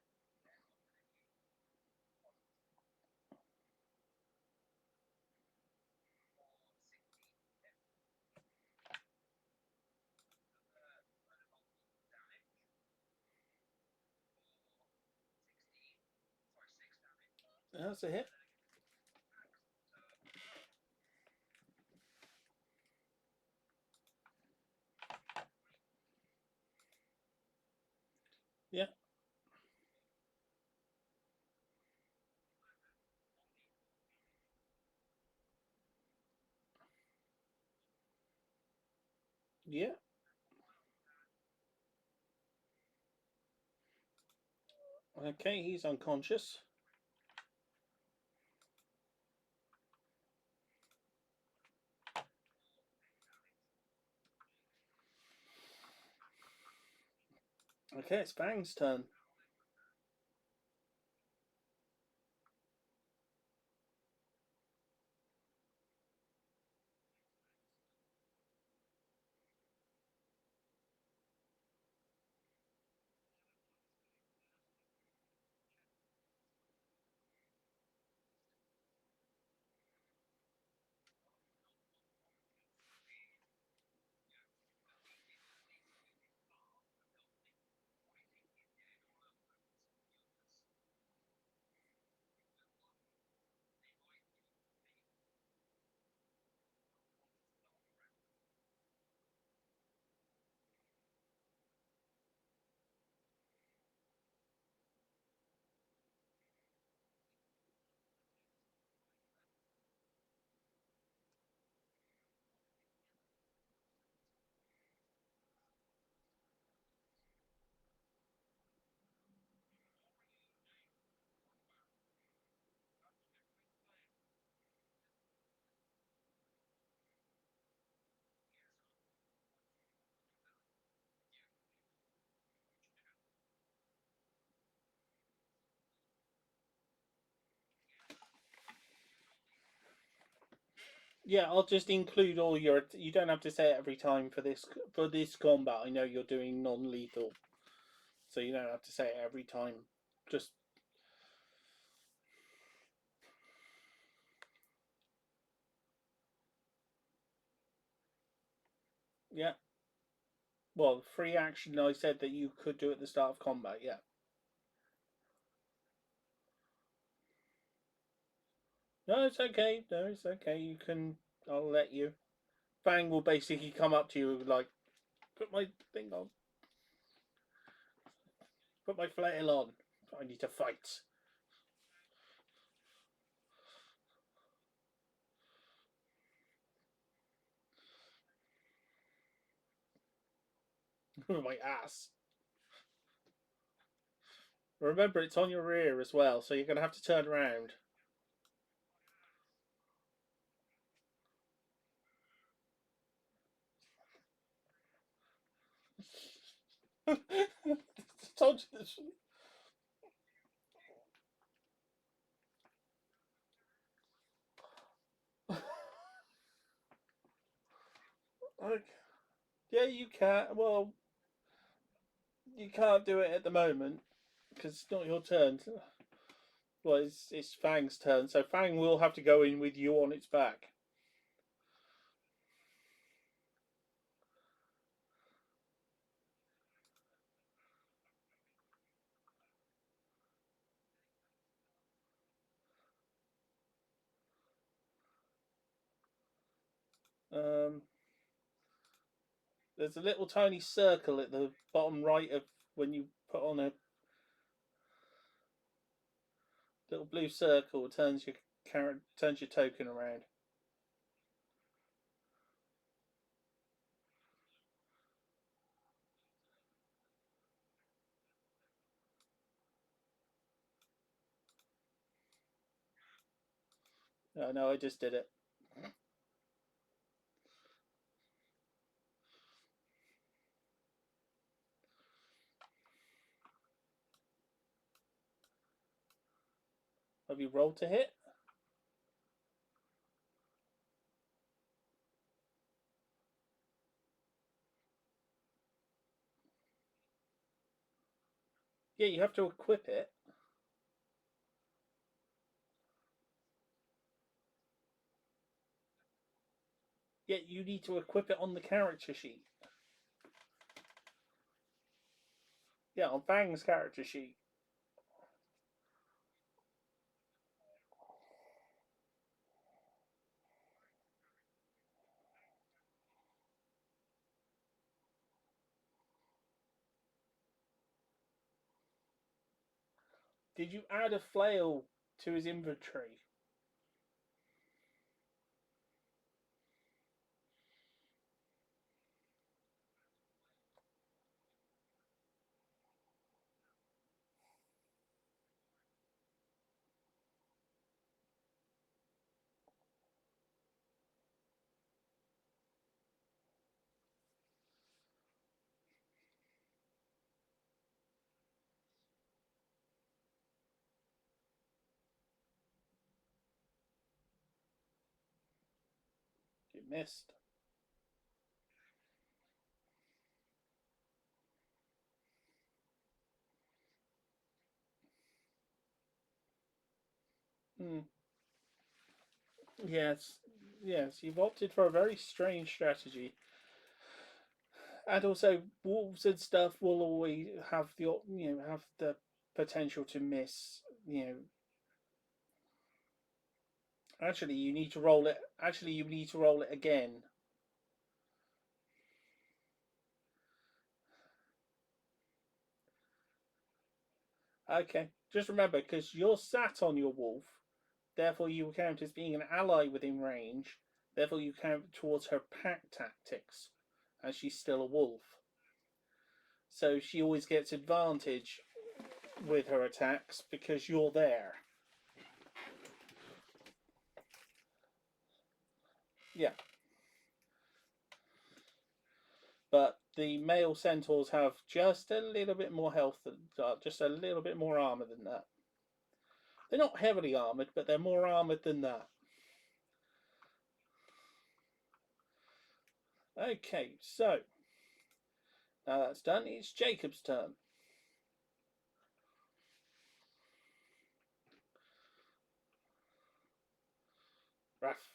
S1: That's a hit. Yeah. Yeah. Okay, he's unconscious. Okay, it's Fang's turn. Yeah, I'll just include all your. You don't have to say it every time for this combat. I know you're doing non-lethal, so you don't have to say it every time. Just yeah. Well, free action. I said that you could do at the start of combat. Yeah. No, it's okay. No, it's okay. You can. I'll let you. Fang will basically come up to you like, put my thing on, put my flail on. I need to fight. My ass. Remember, it's on your rear as well, so you're gonna have to turn around. Told you this. Okay. Yeah, you can. Well, you can't do it at the moment because it's not your turn. Well, it's Fang's turn, so Fang will have to go in with you on its back. Um, there's a little tiny circle at the bottom right of when you put on a little blue circle. Turns your turns your token around. Oh, no, I just did it. Have you rolled to hit? Yeah, you have to equip it. Yeah, you need to equip it on the character sheet. Yeah, on Fang's character sheet. Did you add a flail to his inventory? missed. Hmm. Yes, yes, you've opted for a very strange strategy. And also, wolves and stuff will always have have the potential to miss. Actually, you need to roll it. Actually, you need to roll it again. Okay, just remember, because you're sat on your wolf, therefore you count as being an ally within range. Therefore, you count towards her pack tactics, as she's still a wolf. So she always gets advantage with her attacks because you're there. Yeah, but the male centaurs have just a little bit more health than just a little bit more armor than that. They're not heavily armored, but they're more armored than that. Okay, so now that's done. It's Jacob's turn. Ruff.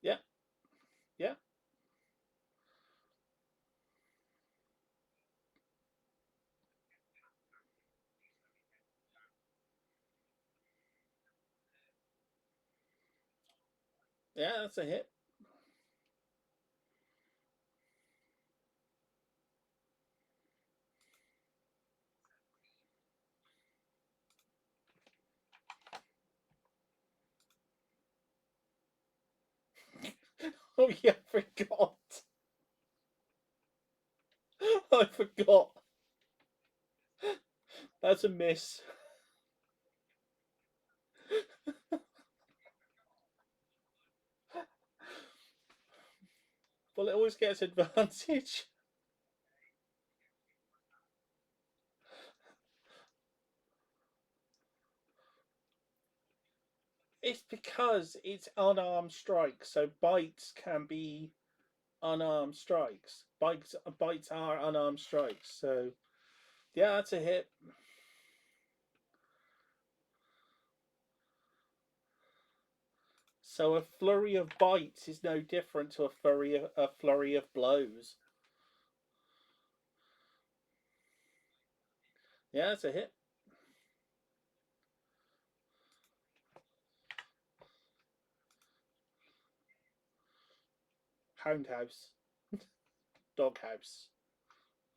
S1: Yeah, yeah, yeah. That's a hit. Oh yeah, I forgot. I forgot. That's a miss. Well, it always gets advantage. It's because it's unarmed strikes, so bites can be unarmed strikes. Bites are unarmed strikes. So yeah, that's a hit. So a flurry of bites is no different to a flurry of blows. Yeah, that's a hit. Hound house, dog house,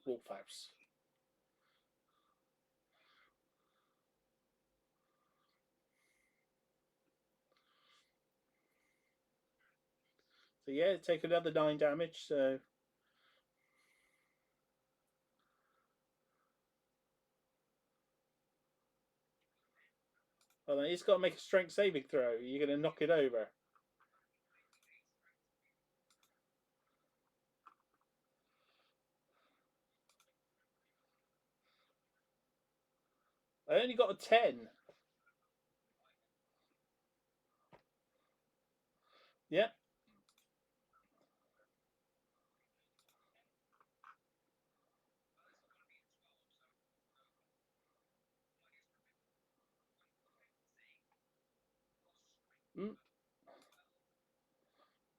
S1: wolf house. So yeah, take another 9 damage. So well, then it's got to make a strength saving throw. You're going to knock it over. I only got a 10. Yeah. Mm.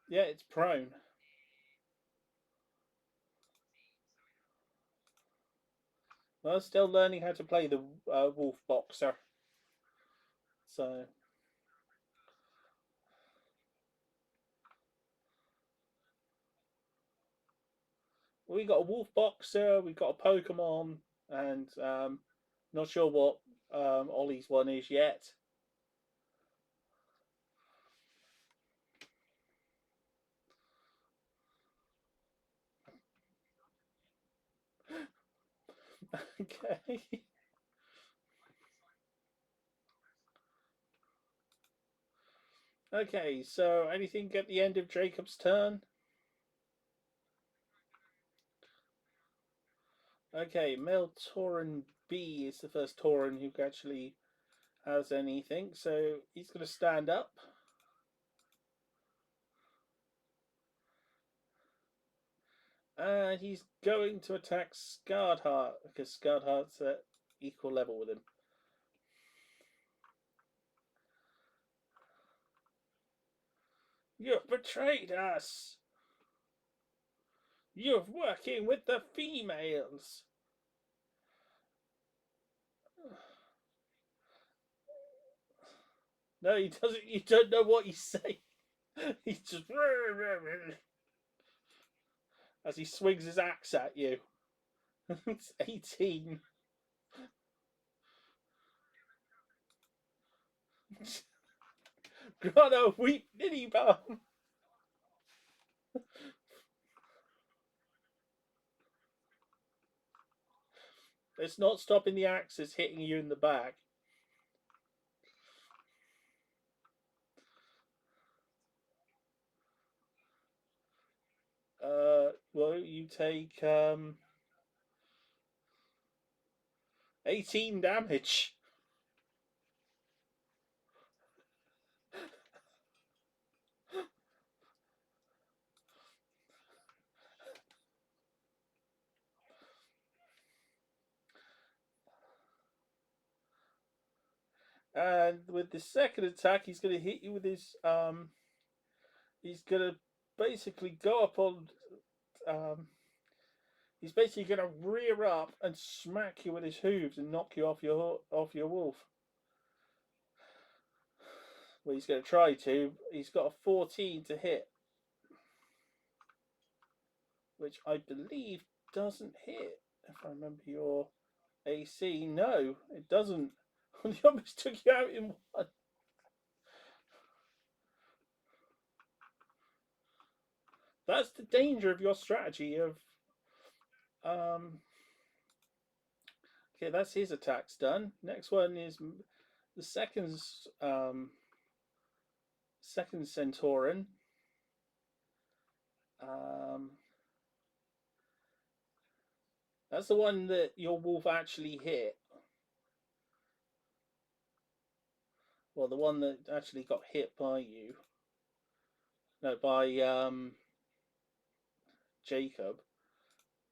S1: Yeah, it's prone. Well, still learning how to play the wolf boxer. So we got a wolf boxer, we got a Pokemon, and not sure what Ollie's one is yet. Okay. Okay, so anything at the end of Jacob's turn? Okay, male Tauren B is the first Tauren who actually has anything, so he's going to stand up. And he's going to attack Scarred Heart because Scarred Heart's at equal level with him. You've betrayed us! You're working with the females! No, he doesn't. You don't know what he's saying. He's just. As he swings his axe at you. It's 18. Grotto, weep nitty bum. It's not stopping the axes hitting you in the back. Well, you take 18 damage. And with the second attack, he's going to hit you with his. He's going to basically go up on. Um, he's basically going to rear up and smack you with his hooves and knock you off your wolf. Well, he's going to try to. He's got a 14 to hit, which I believe doesn't hit. If I remember your AC, no, it doesn't. He almost took you out in one. That's the danger of your strategy of. Okay, that's his attacks done. Next one is the second Centauran. Um, that's the one that your wolf actually hit. Well, the one that actually got hit by you. No, by Jacob.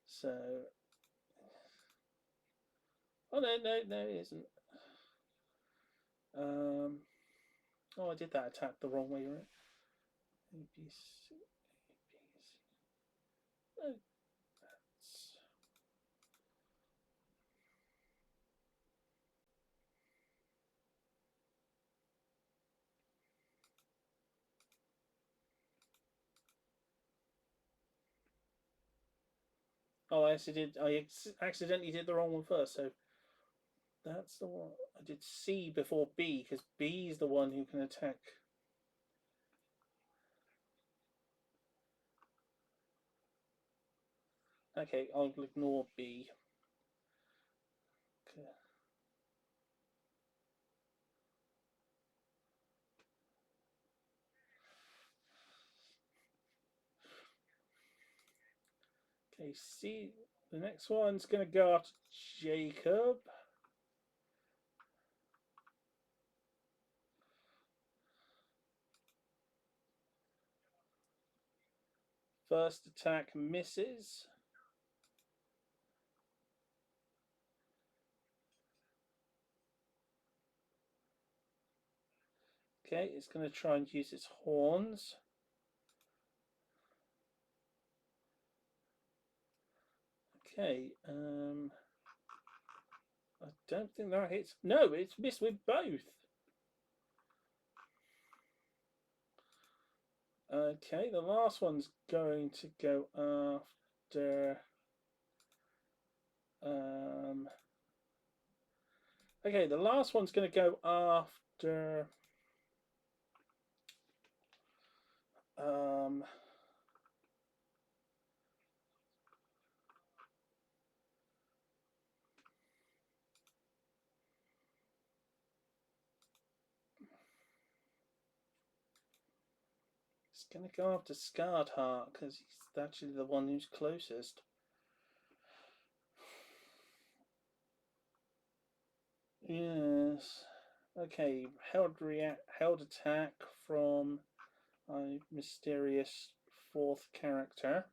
S1: So. Oh, no, it isn't. Oh, I did that attack the wrong way, right? ABC. No, that's. Oh, I accidentally did the wrong one first. So that's the one. I did C before B because B is the one who can attack. Okay, I'll ignore B. Okay. Okay, C. The next one's going to go after Jacob. First attack misses. Okay, it's going to try and use its horns. Okay, I don't think that hits. No, it's missed with both. Okay, the last one's going to go after. Okay, the last one's going to go after. It's going to go after Scarred Heart because he's actually the one who's closest. Yes. Okay, held attack from a mysterious fourth character.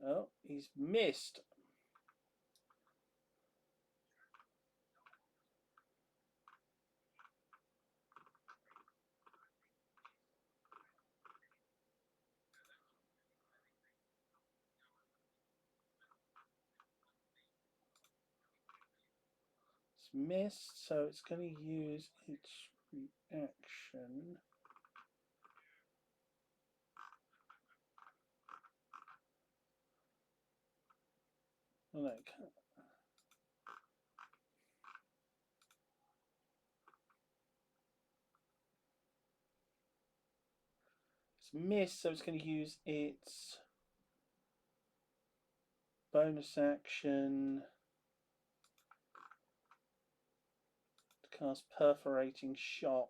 S1: Oh, he's missed. It's missed, so it's going to use its reaction. Oh, no, it can't. It's missed, so it's going to use its bonus action to cast Perforating Shot.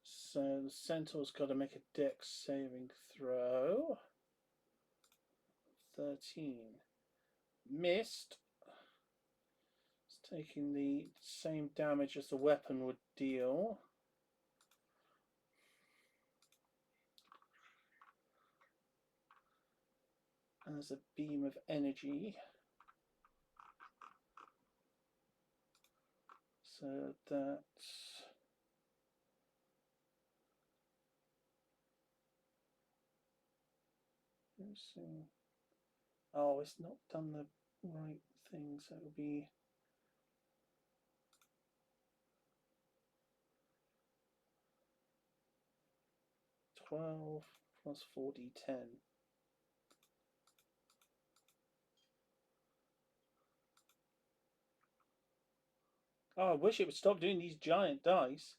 S1: So the Centaur's got to make a dex saving throw. 13. Missed. It's taking the same damage as the weapon would deal. As a beam of energy. So that's... Oh, it's not done the right thing, so it'll be 12 plus 4d10. Oh, I wish it would stop doing these giant dice.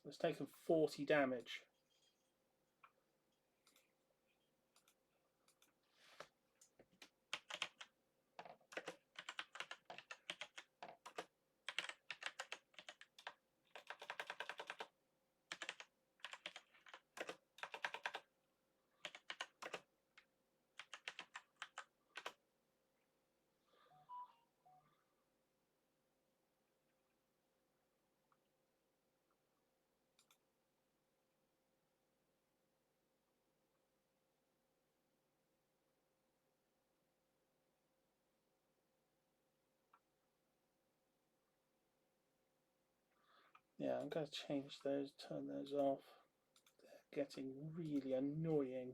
S1: So it's taken 40 damage. Yeah, I'm going to change those, turn those off. They're getting really annoying.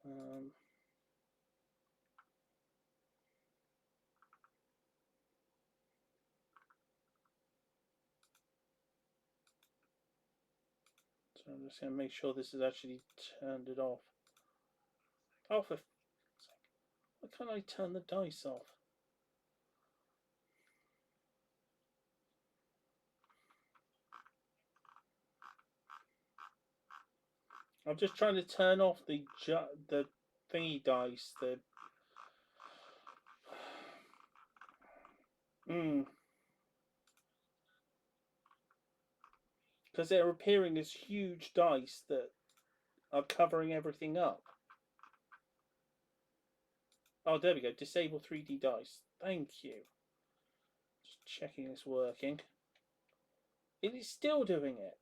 S1: So I'm just going to make sure this has actually turned it off. Oh, for why can't I turn the dice off? I'm just trying to turn off the thingy dice. Because they're appearing as huge dice that are covering everything up. Oh, there we go. Disable 3D dice. Thank you. Just checking it's working. It is still doing it.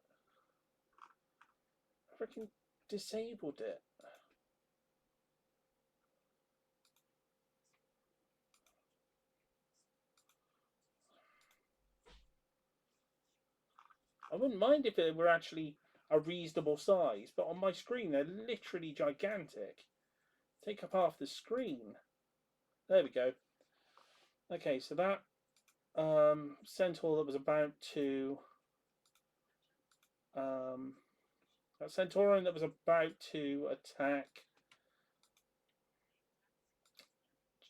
S1: I freaking disabled it. I wouldn't mind if it were actually a reasonable size, but on my screen they're literally gigantic. Take up half the screen. There we go. Okay, so that centaur that was about to that centaurian that was about to attack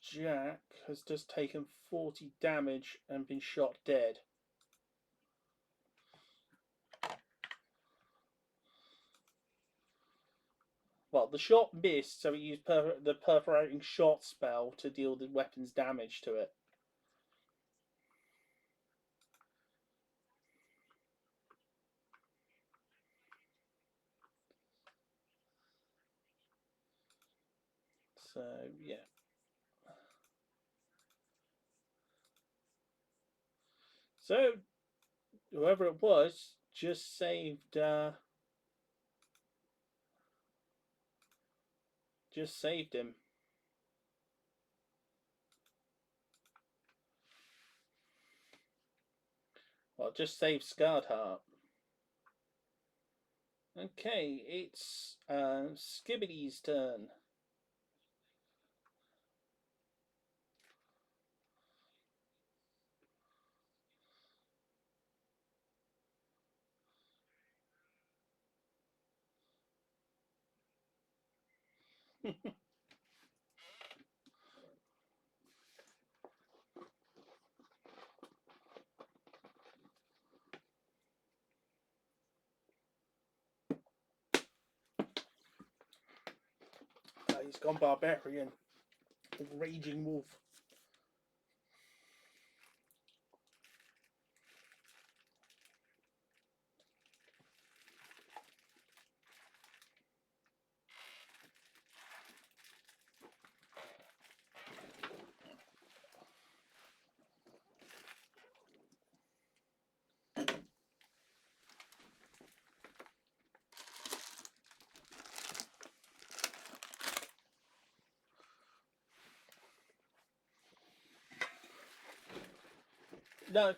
S1: Jack has just taken 40 damage and been shot dead. Well, well, the shot missed, so it used the perforating shot spell to deal the weapon's damage to it. So yeah. So whoever it was just saved him. Well, just saved Scarred Heart. Okay, it's Skibbity's turn. He's gone barbarian. Raging wolf. No.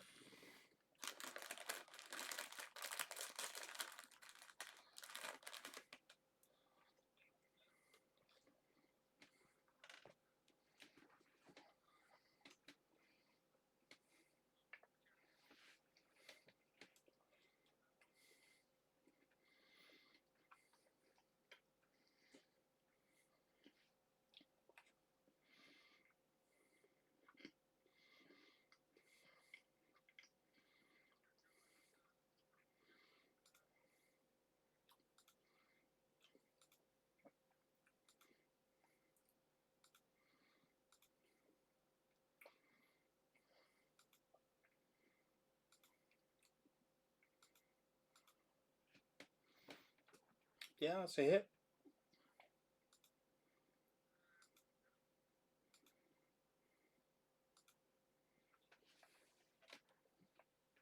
S1: Yeah, that's a hit.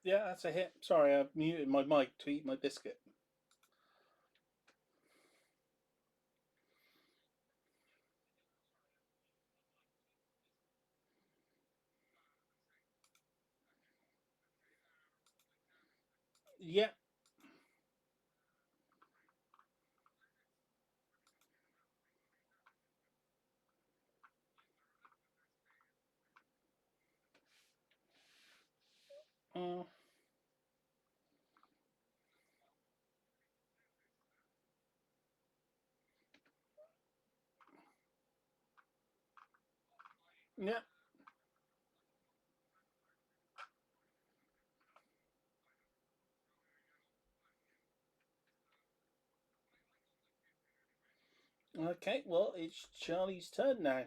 S1: Yeah, that's a hit. Sorry, I've muted my mic to eat my biscuit. Yeah. Uh, yeah. Okay, well, it's Charlie's turn now.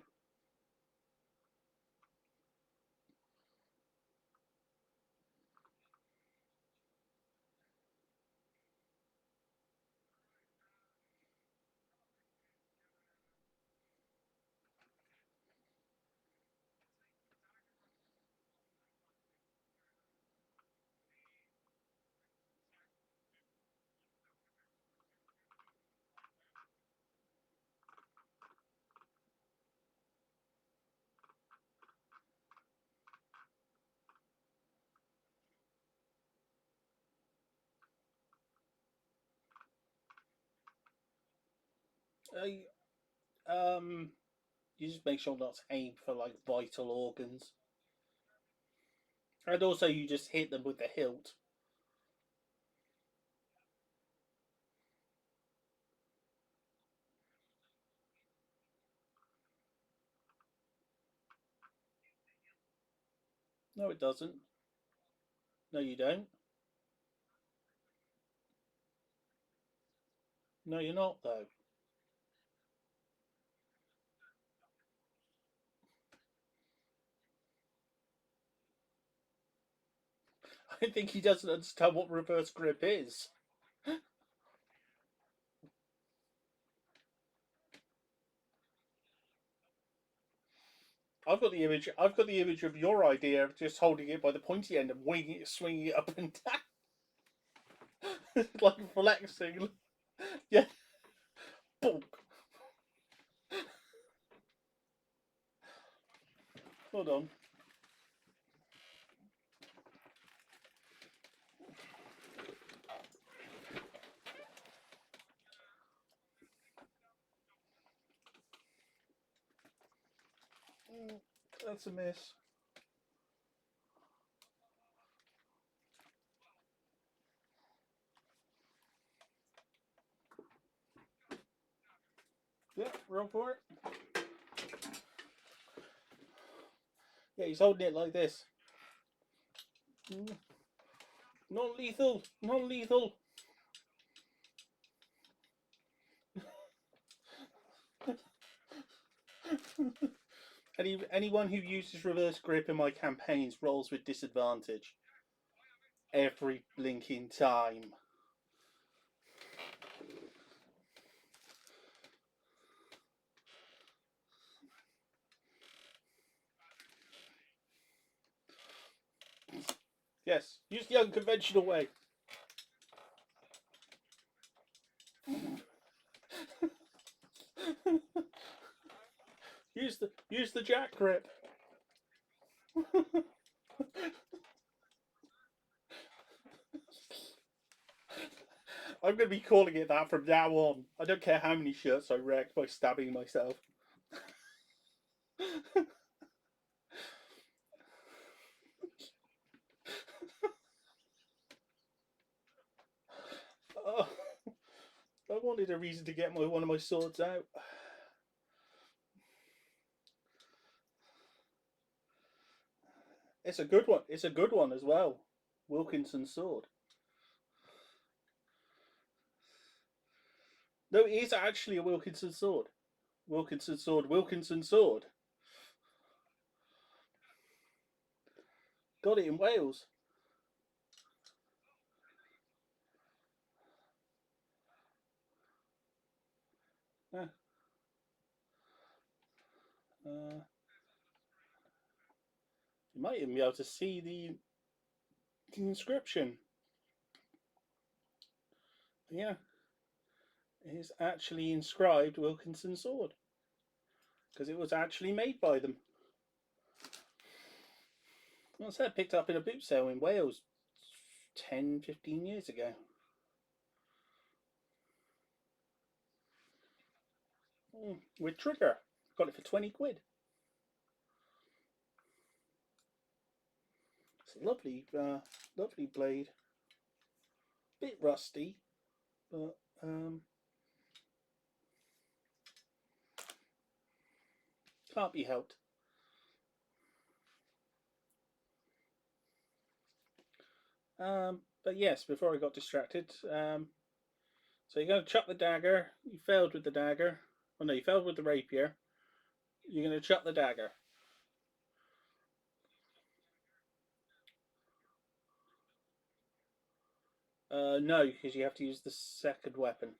S1: Um, you just make sure not to aim for like vital organs, and also you just hit them with the hilt. No, it doesn't. No, you don't. No, you're not though. I think he doesn't understand what reverse grip is. I've got the image. I've got the image of your idea of just holding it by the pointy end and winging it, swinging it up and down, like flexing. Yeah, bonk. Hold on. That's a miss. Yeah, roll for it. Yeah, he's holding it like this. Non-lethal. Non-lethal. Anyone who uses reverse grip in my campaigns rolls with disadvantage every blinking time. Yes, use the unconventional way. use the jack grip. I'm going to be calling it that from now on. I don't care how many shirts I wreck by stabbing myself. Oh, I wanted a reason to get one of my swords out. It's a good one. It's a good one as well. Wilkinson sword. No, it is actually a Wilkinson sword. Wilkinson sword. Wilkinson sword. Got it in Wales. Yeah. You might even be able to see the inscription. Yeah, it is actually inscribed Wilkinson sword because it was actually made by them. Well, I said picked up in a boot sale in Wales 10, 15 years ago. With trigger. Got it for 20 quid. It's a lovely, lovely blade. Bit rusty, but can't be helped. But yes, before I got distracted, so you're going to chuck the dagger. You failed with the dagger. Oh no, you failed with the rapier. You're going to chuck the dagger. No, because you have to use the second weapon.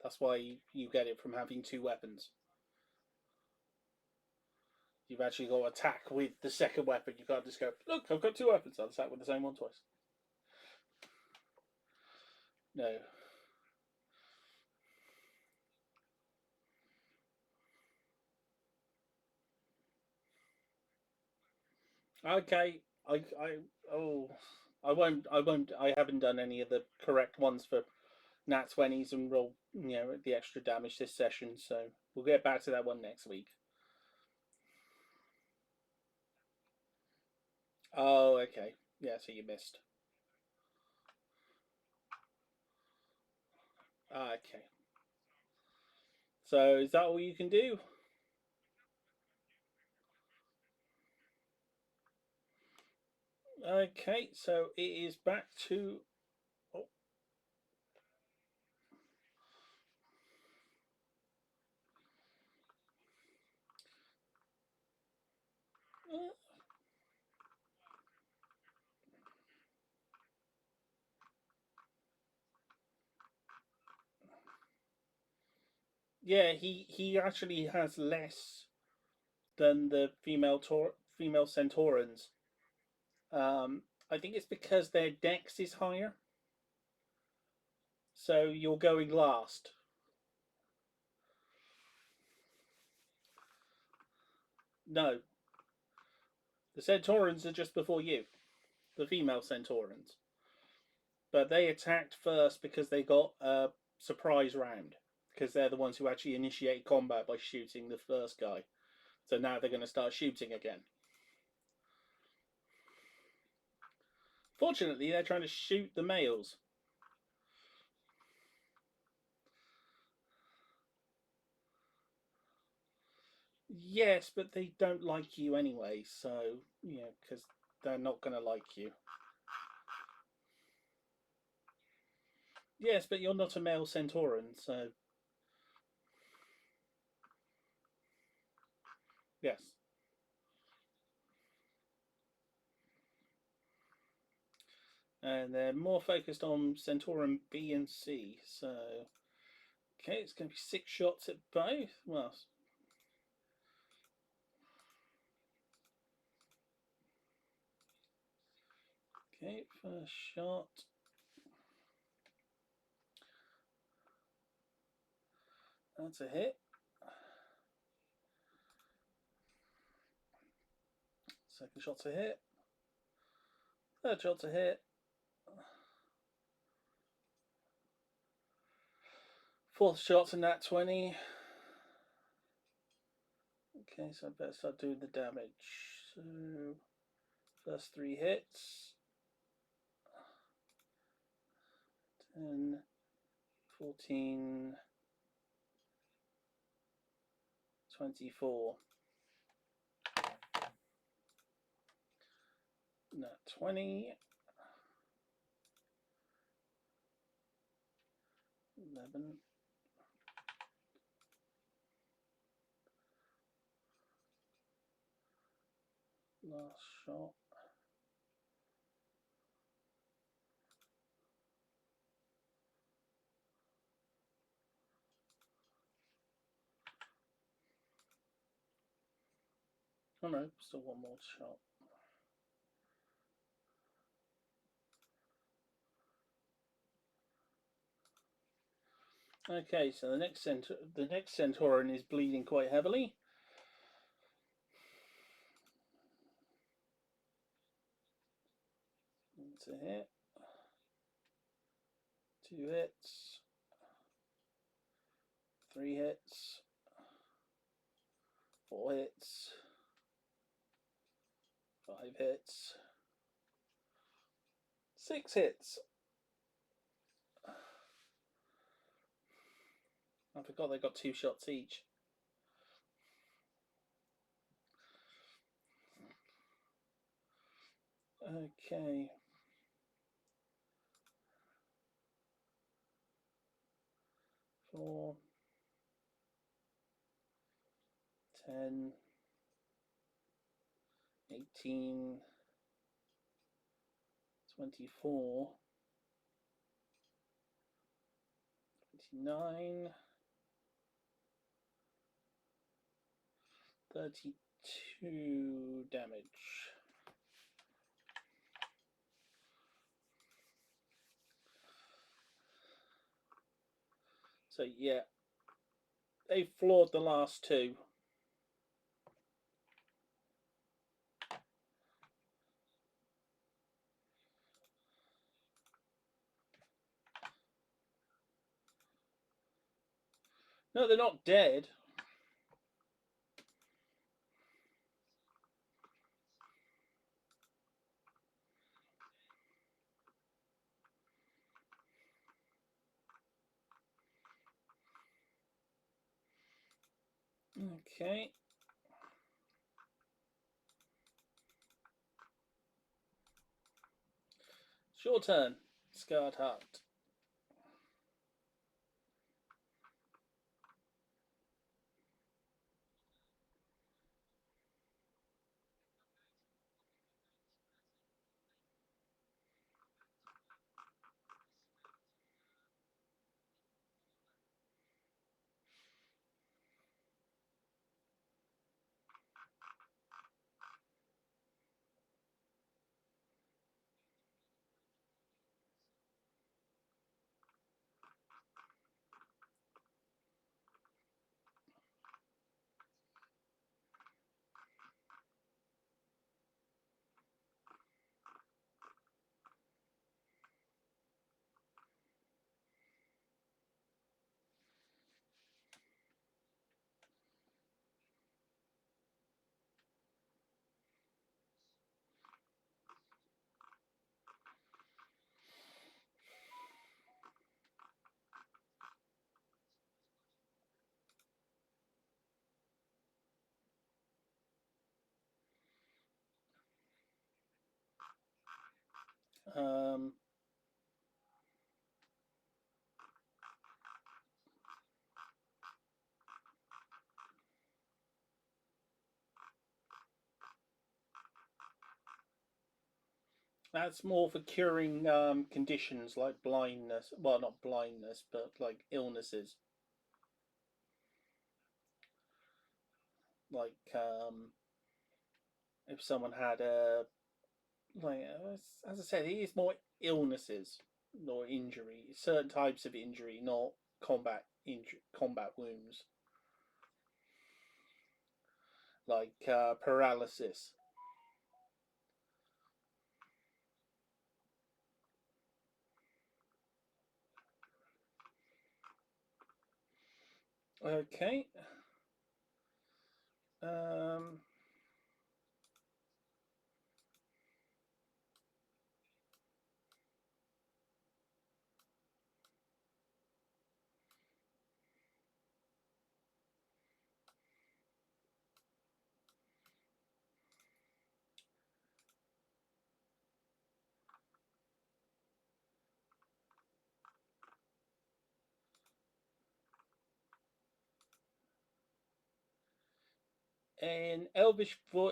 S1: That's why you get it from having two weapons. You've actually got to attack with the second weapon. You can't just go, look, I've got two weapons. I'll attack with the same one twice. No. Okay. I oh I haven't done any of the correct ones for nat 20s and roll the extra damage this session, so we'll get back to that one next week. Oh, okay. Yeah, so you missed. Okay. So is that all you can do? Okay, so it is back to. Oh, Yeah, he actually has less than the female centaurans. I think it's because their dex is higher, so you're going last. No, the centaurans are just before you, the female centaurans, but they attacked first because they got a surprise round because they're the ones who actually initiate combat by shooting the first guy. So now they're going to start shooting again. Fortunately, they're trying to shoot the males. Yes, but they don't like you anyway, so, because they're not going to like you. Yes, but you're not a male centauran, so. Yes. And they're more focused on Centauran B and C, so. Okay, it's going to be 6 shots at both. Well, okay, first shot. That's a hit. Second shot's a hit. Third shot's a hit. Fourth shot's a nat 20. Okay, so I better start doing the damage. So, first 3 hits. 10, 14, 24. Nat 20. 11. Last shot. Oh no, still one more shot. Okay, so the next Centauran is bleeding quite heavily. That's a hit. 2 hits. 3 hits. 4 hits. 5 hits. 6 hits. I forgot they got 2 shots each. Okay. Four, 10, 18, 24, 29, 32 damage. So yeah, they floored the last 2. No, they're not dead. Okay. It's your turn, Scarred Heart. Um, that's more for curing conditions like blindness. Well, not blindness, but like illnesses. Like if someone had a like as I said, it is more illnesses or injury, certain types of injury, not combat wounds like paralysis. Okay. Um,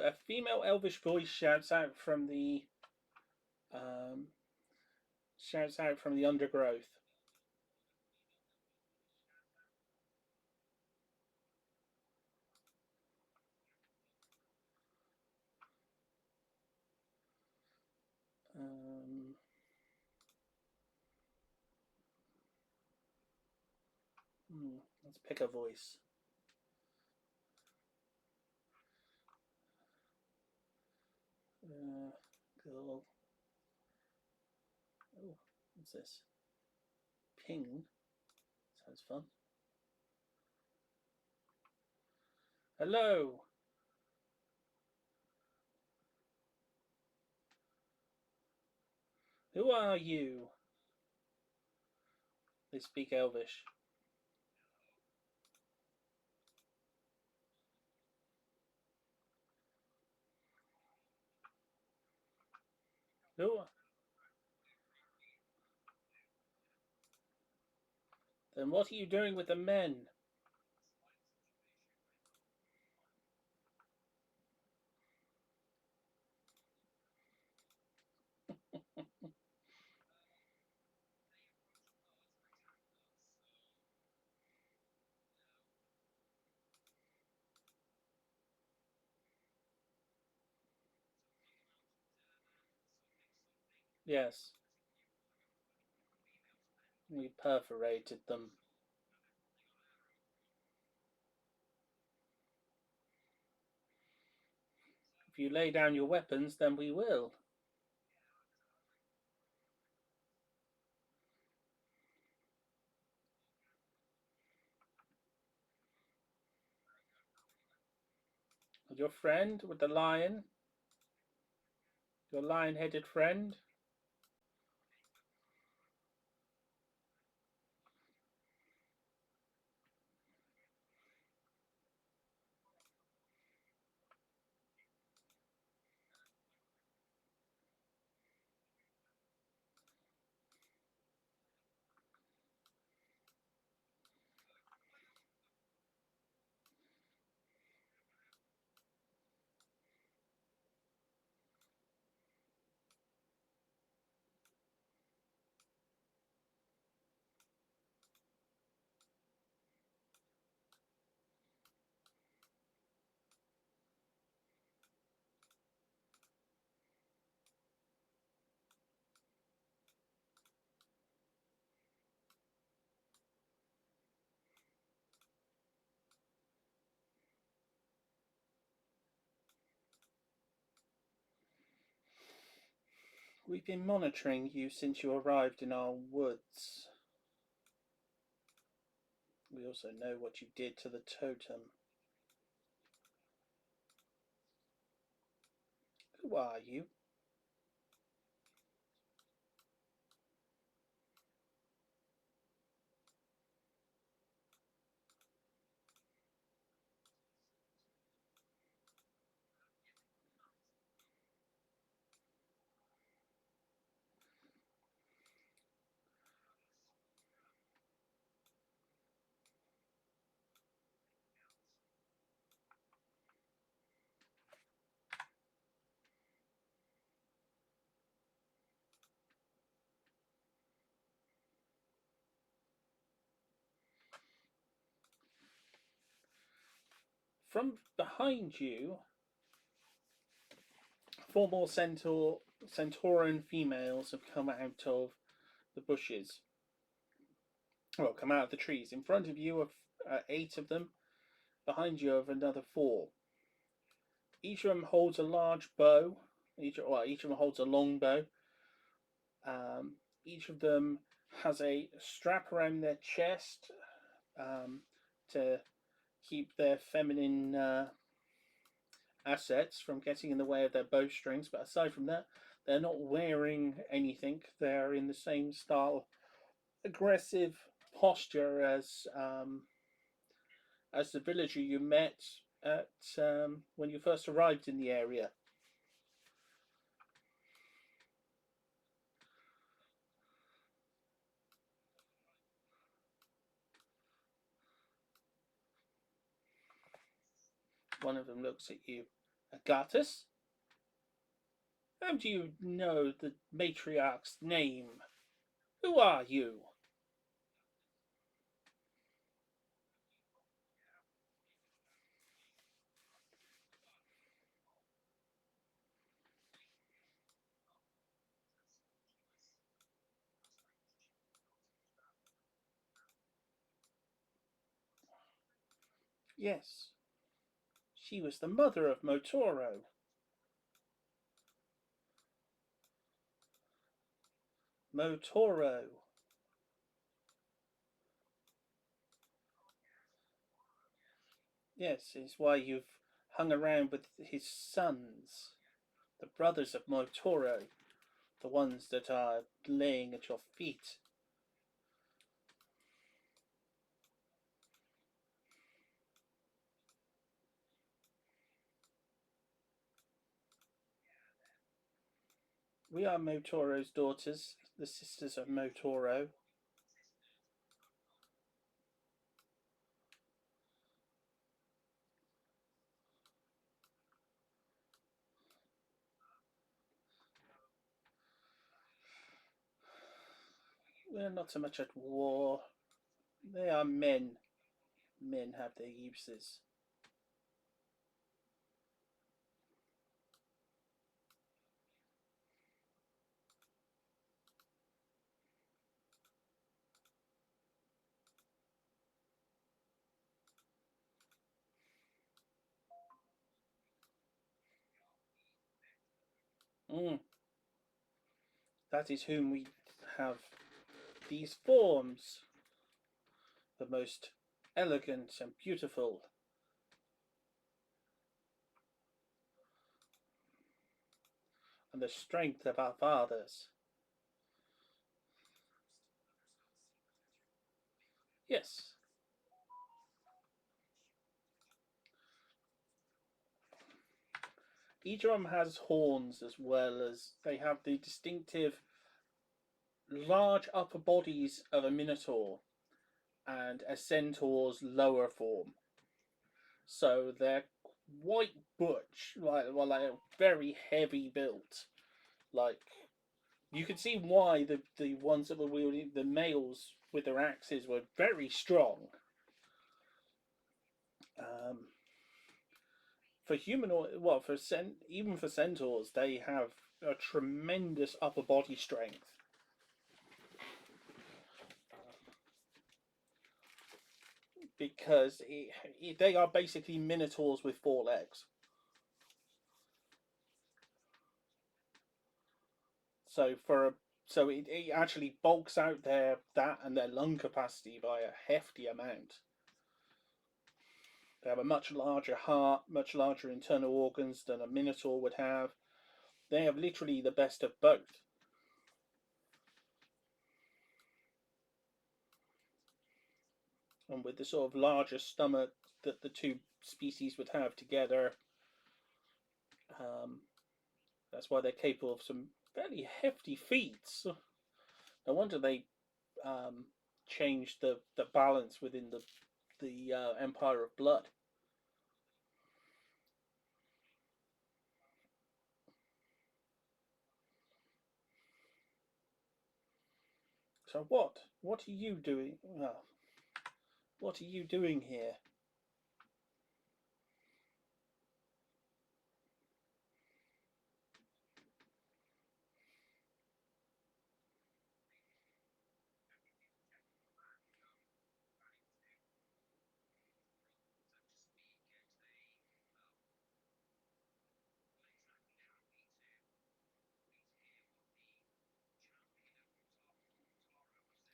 S1: a female elvish voice um, shouts out from the undergrowth. Um, let's pick a voice. Uh, girl. Oh, what's this? Ping. Sounds fun. Hello. Who are you? They speak Elvish. Who? Then what are you doing with the men? Yes, we perforated them. If you lay down your weapons, then we will. Your friend with the lion, your lion-headed friend. We've been monitoring you since you arrived in our woods. We also know what you did to the totem. Who are you? From behind you, four more Centauran females have come out of the bushes. Well, come out of the trees. In front of you are 8 of them. Behind you are another 4. Each of them holds a large bow. Each of them holds a long bow. Each of them has a strap around their chest to keep their feminine assets from getting in the way of their bowstrings. But aside from that, they're not wearing anything. They're in the same style, aggressive posture as the villager you met at when you first arrived in the area. One of them looks at you. Agatus? How do you know the matriarch's name? Who are you? Yes, she was the mother of Motoro. Motoro. Yes, is why you've hung around with his sons, the brothers of Motoro, the ones that are laying at your feet. We are Motoro's daughters, the sisters of Motoro. We're not so much at war. They are men. Men have their uses. Mm, that is whom we have these forms, the most elegant and beautiful, and the strength of our fathers. Yes, each of them has horns as well as they have the distinctive large upper bodies of a minotaur and a centaur's lower form. So they're quite butch, like very heavy built. Like you could see why the ones that were wielding the males with their axes were very strong. Um, for humanoid, well, even for centaurs, they have a tremendous upper body strength. Because they are basically minotaurs with 4 legs. So it actually bulks out that and their lung capacity by a hefty amount. They have a much larger heart, much larger internal organs than a minotaur would have. They have literally the best of both. And with the sort of larger stomach that the two species would have together, um, that's why they're capable of some fairly hefty feats. No wonder they um, changed the balance within the Empire of Blood. So what? What are you doing? Well, what are you doing here?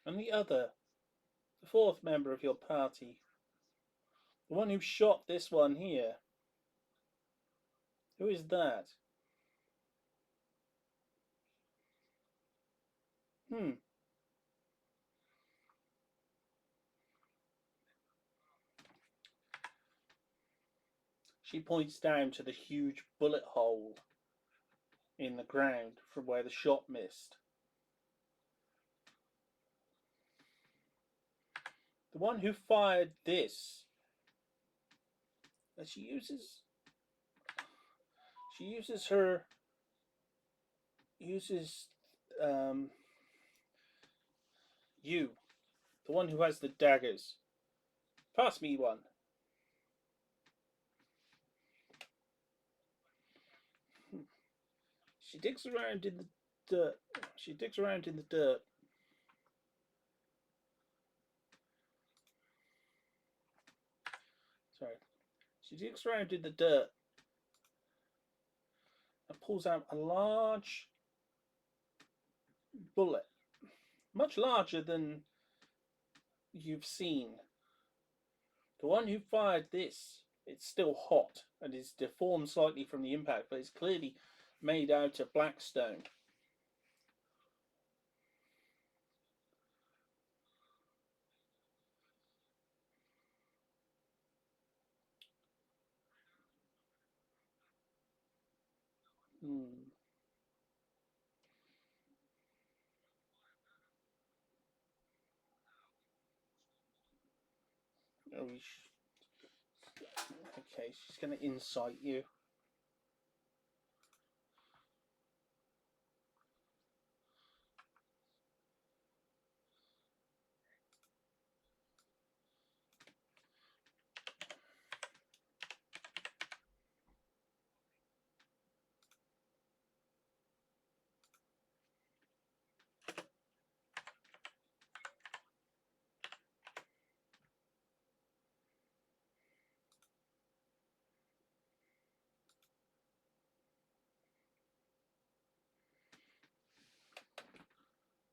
S1: And the fourth member of your party, the one who shot this one here, who is that? Hmm. She points down to the huge bullet hole in the ground from where the shot missed. The one who fired this. And she uses her uses um you, the one who has the daggers. Pass me one. She digs around in the dirt. She digs around in the dirt. Sorry. She digs around in the dirt and pulls out a large bullet, much larger than you've seen. The one who fired this, it's still hot and is deformed slightly from the impact, but it's clearly made out of black stone. Hmm. Oh, okay, she's going to incite you.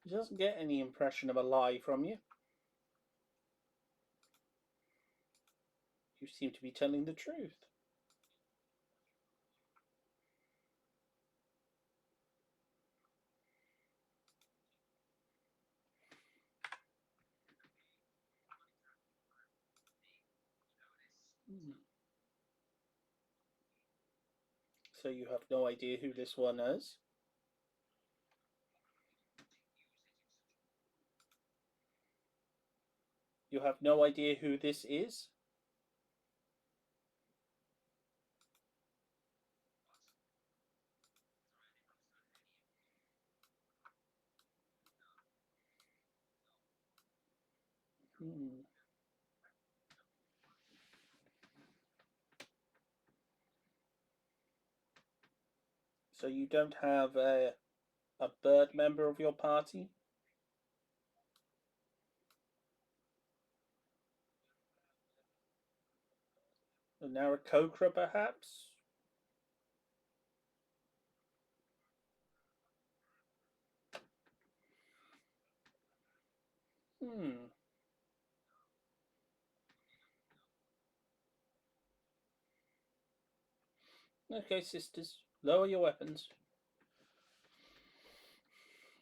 S1: She doesn't get any impression of a lie from you. You seem to be telling the truth. Hmm. So you have no idea who this one is? You have no idea who this is? Hmm. So you don't have a bird member of your party? An Aarakocra, perhaps? Hmm. Okay, sisters, lower your weapons.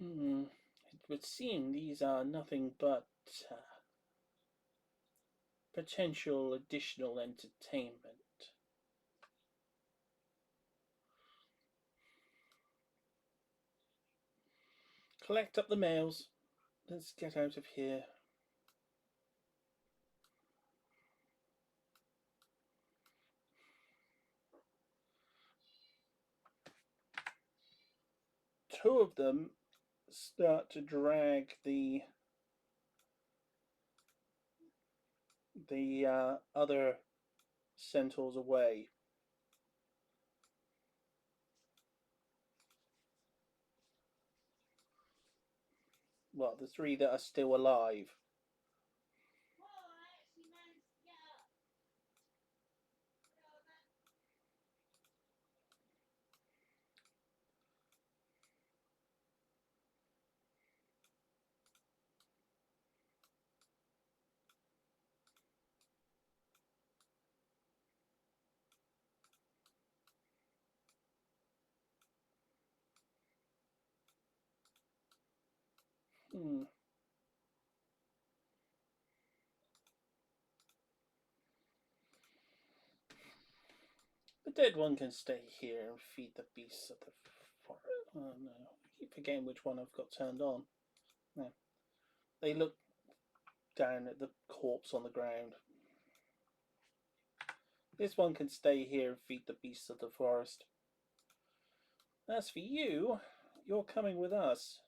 S1: Hmm. It would seem these are nothing but uh, potential additional entertainment. Collect up the mails. Let's get out of here. Two of them start to drag the other centaurs away. Well, the three that are still alive. Hmm. The dead one can stay here and feed the beasts of the forest. Oh no, I keep forgetting which one I've got turned on. No. They look down at the corpse on the ground. This one can stay here and feed the beasts of the forest. As for you, you're coming with us.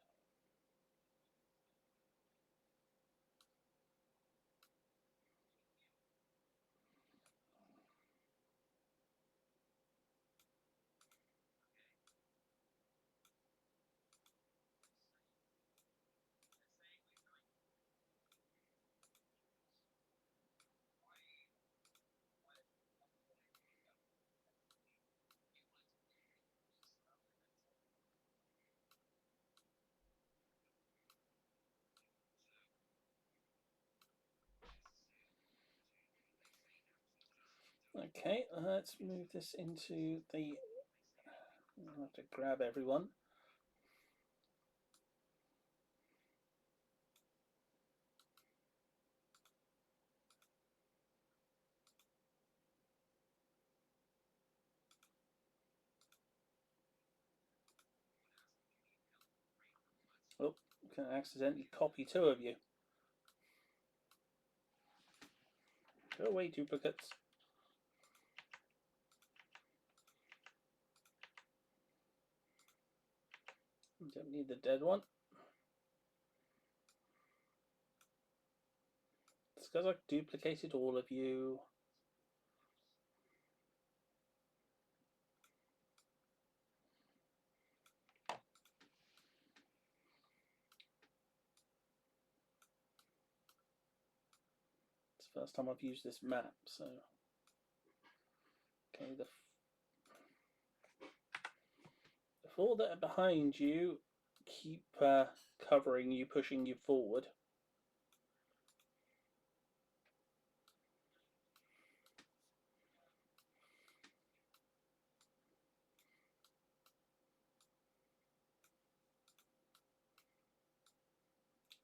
S1: Okay, let's move this into the. I'll have to grab everyone. Oh, can accidentally copy two of you. Go away, duplicates. Don't need the dead one. It's because I've duplicated all of you. It's the first time I've used this map, so. Okay, the four that are behind you keep covering you, pushing you forward.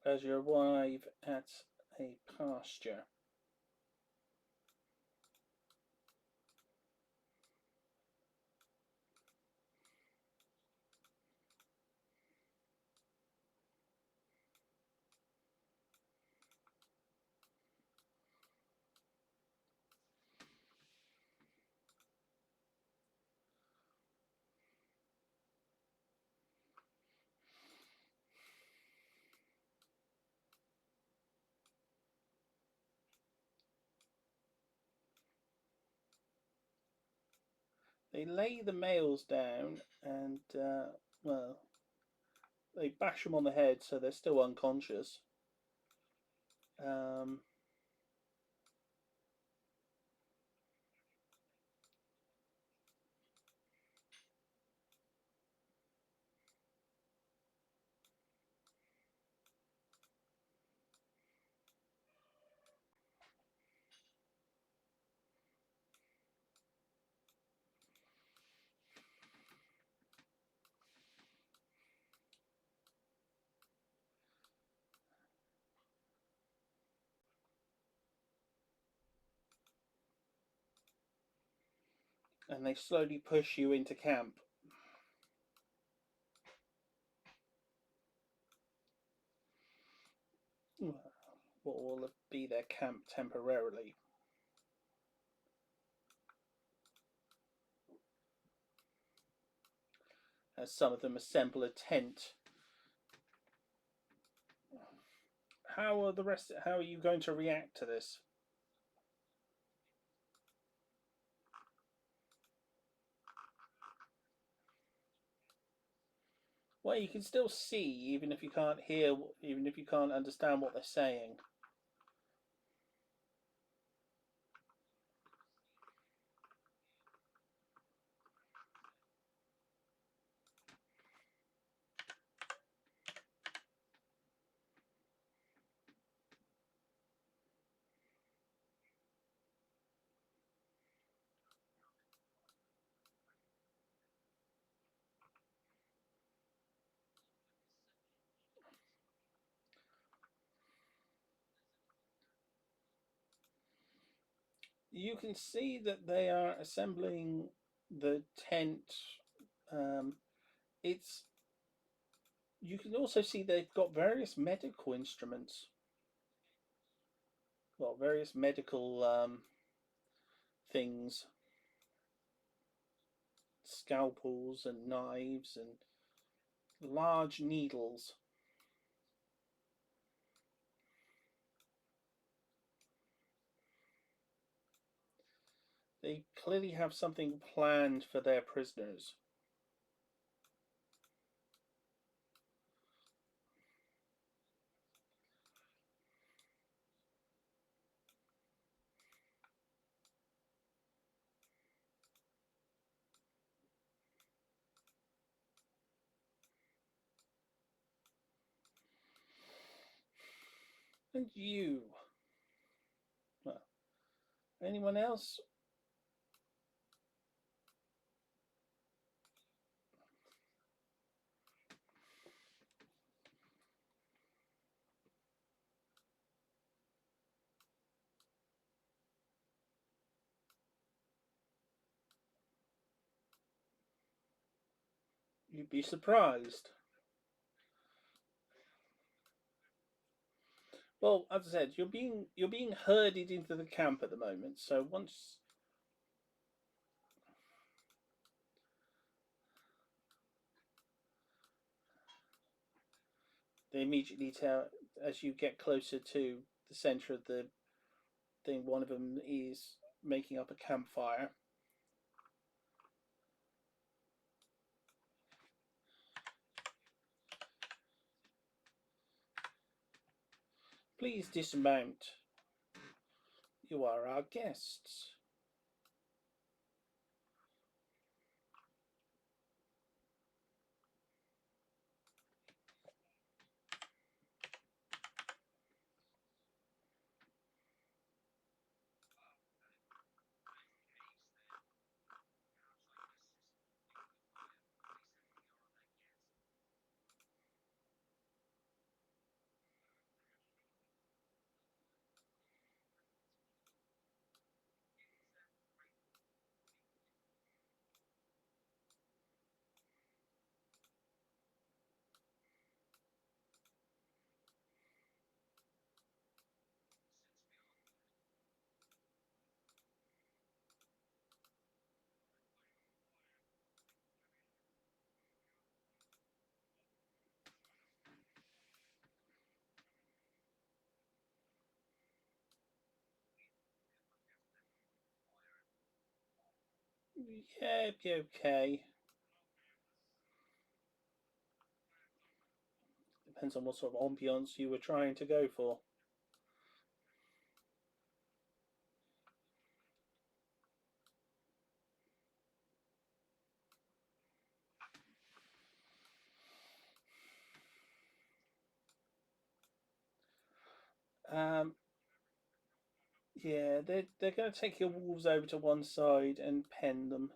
S1: As you arrive at a pasture. They lay the males down and, well, they bash them on the head so they're still unconscious. Um, and they slowly push you into camp. What will be their camp temporarily. As some of them assemble a tent. How are the rest? How are you going to react to this? Well, you can still see, even if you can't hear, even if you can't understand what they're saying. You can see that they are assembling the tent. Um, it's You can also see they've got various medical instruments. Well, various medical things, scalpels and knives and large needles. They clearly have something planned for their prisoners. And you, well, anyone else? You'd be surprised. Well, as I said, you're being herded into the camp at the moment. So once they immediately tell, as you get closer to the center of the thing, one of them is making up a campfire. Please dismount. You are our guests. Yeah, okay. Depends on what sort of ambiance you were trying to go for. Um, yeah, they're going to take your wolves over to one side and pen them.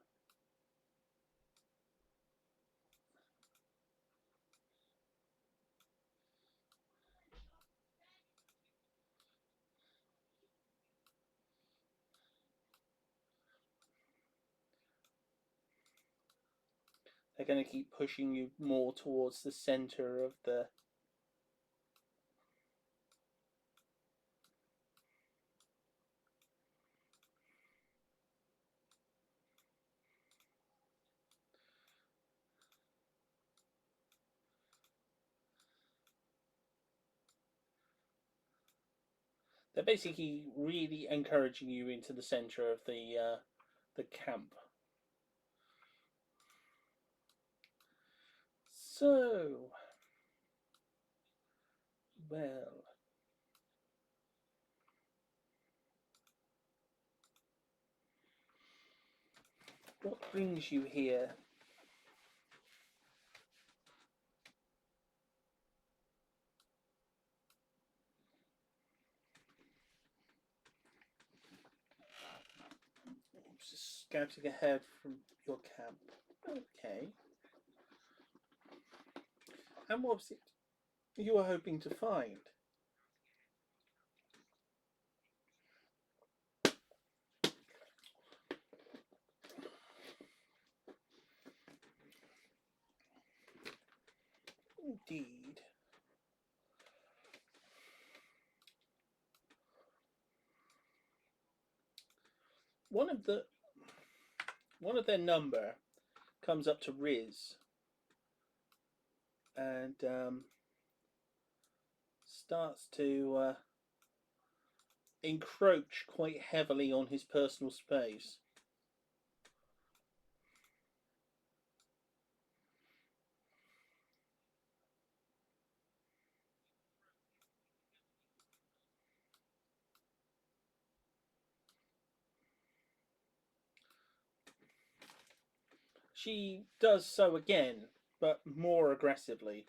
S1: They're going to keep pushing you more towards the center of the. They're basically really encouraging you into the center of the camp. So, well, what brings you here? Just scouting ahead from your camp. Okay. And what was it you were hoping to find? indeed. One of their number comes up to Riz and starts to encroach quite heavily on his personal space. She does so again, but more aggressively.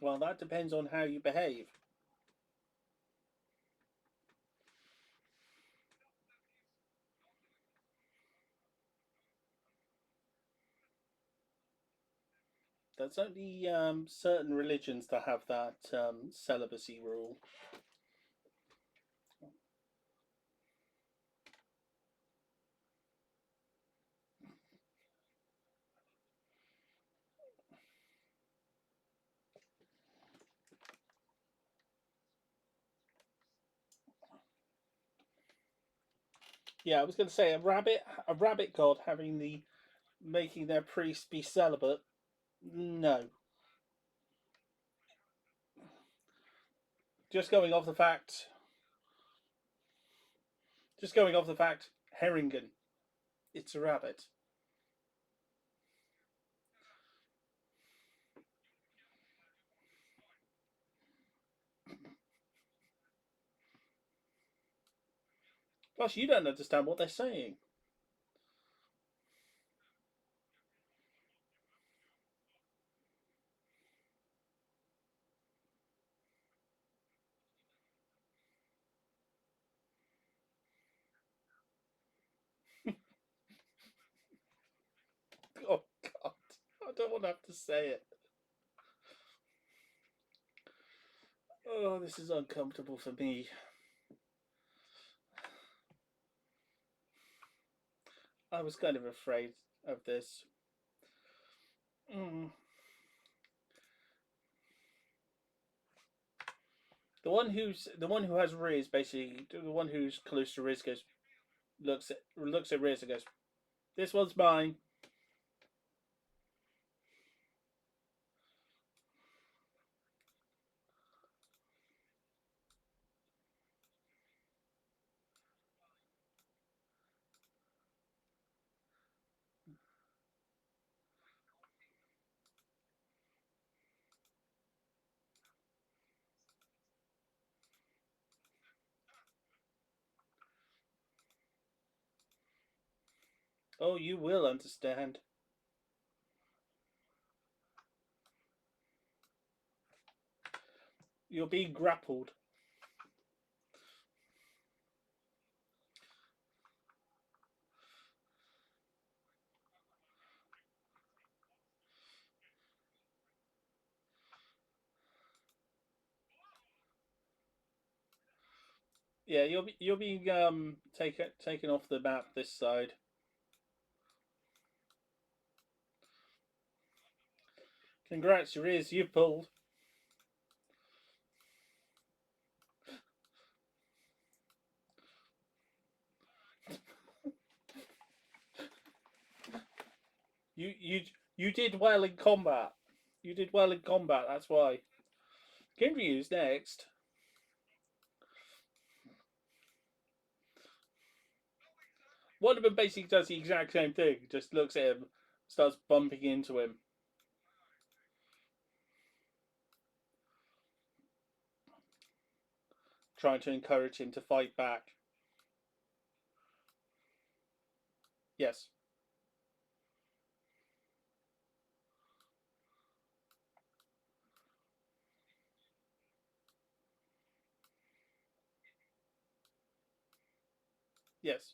S1: Well, that depends on how you behave. There's only certain religions that have that celibacy rule. Yeah, I was going to say a rabbit god having the making their priest be celibate. No, just going off the fact, just going off the fact, Herringen, it's a rabbit. Plus, you don't understand what they're saying. Oh God, I don't want to have to say it. Oh, this is uncomfortable for me. I was kind of afraid of this. Mm. The one who has Riz, basically the one who's close to Riz, goes looks at Riz and goes, "This one's mine." Oh, you will understand. You're being grappled. Yeah, you're being taken off the map this side. Congrats, Riz, you pulled. You you you did well in combat. You did well in combat. That's why. Kinryu's next. One of them basically does the exact same thing. Just looks at him, starts bumping into him. trying to encourage him to fight back. Yes. Yes.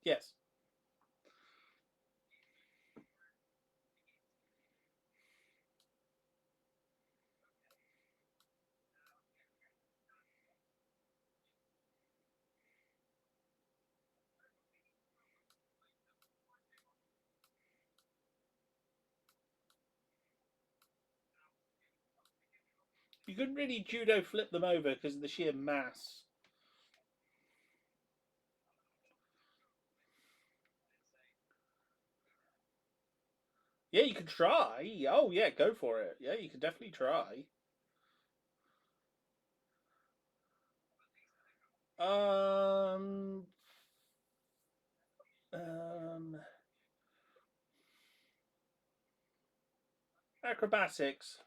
S1: Yes. You couldn't really judo flip them over because of the sheer mass. Yeah, you can try. Oh, yeah, go for it. Yeah, you can definitely try. Um, um, acrobatics.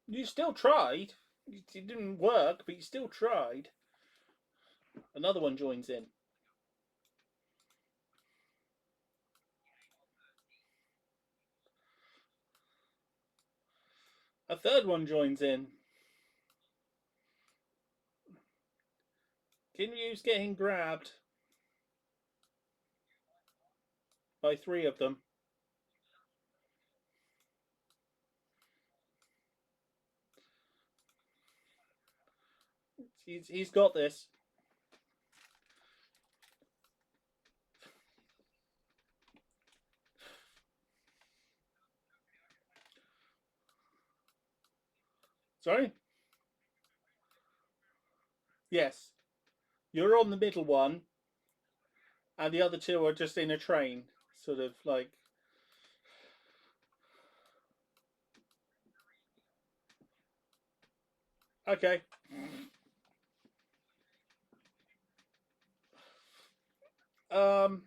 S1: You still tried. It didn't work, but you still tried. Another one joins in. A third one joins in. Kinyu's getting grabbed by three of them. He's got this. Sorry? Yes. You're on the middle one, and the other two are just in a train. Sort of like. Okay. Um,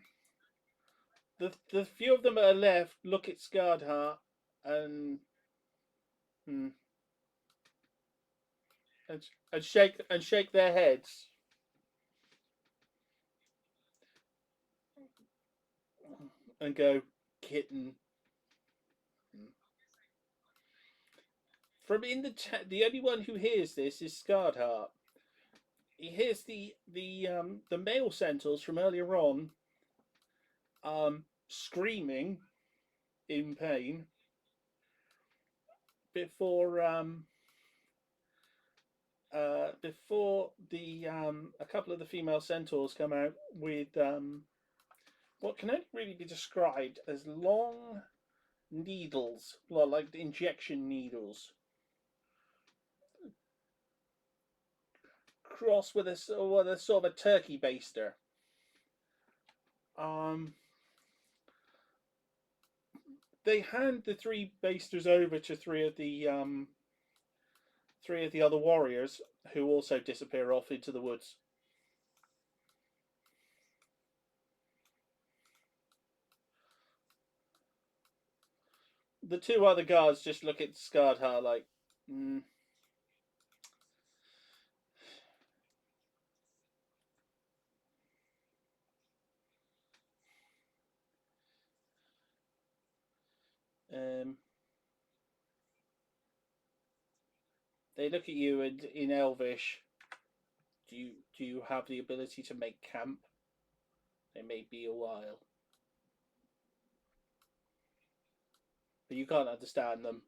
S1: the few of them that are left look at Scarred Heart and hmm, and shake their heads and go kitten. From in the chat, the only one who hears this is Scarred Heart. He hears the male centaurs from earlier on screaming in pain before before the a couple of the female centaurs come out with what can only really be described as long needles, well, like injection needles, crossed with a sort of a turkey baster. Um, they hand the three basters over to three of the other warriors, who also disappear off into the woods. The two other guards just look at Scarred Heart like, mm, um, they look at you and in Elvish. Do you have the ability to make camp? It may be a while, but you can't understand them.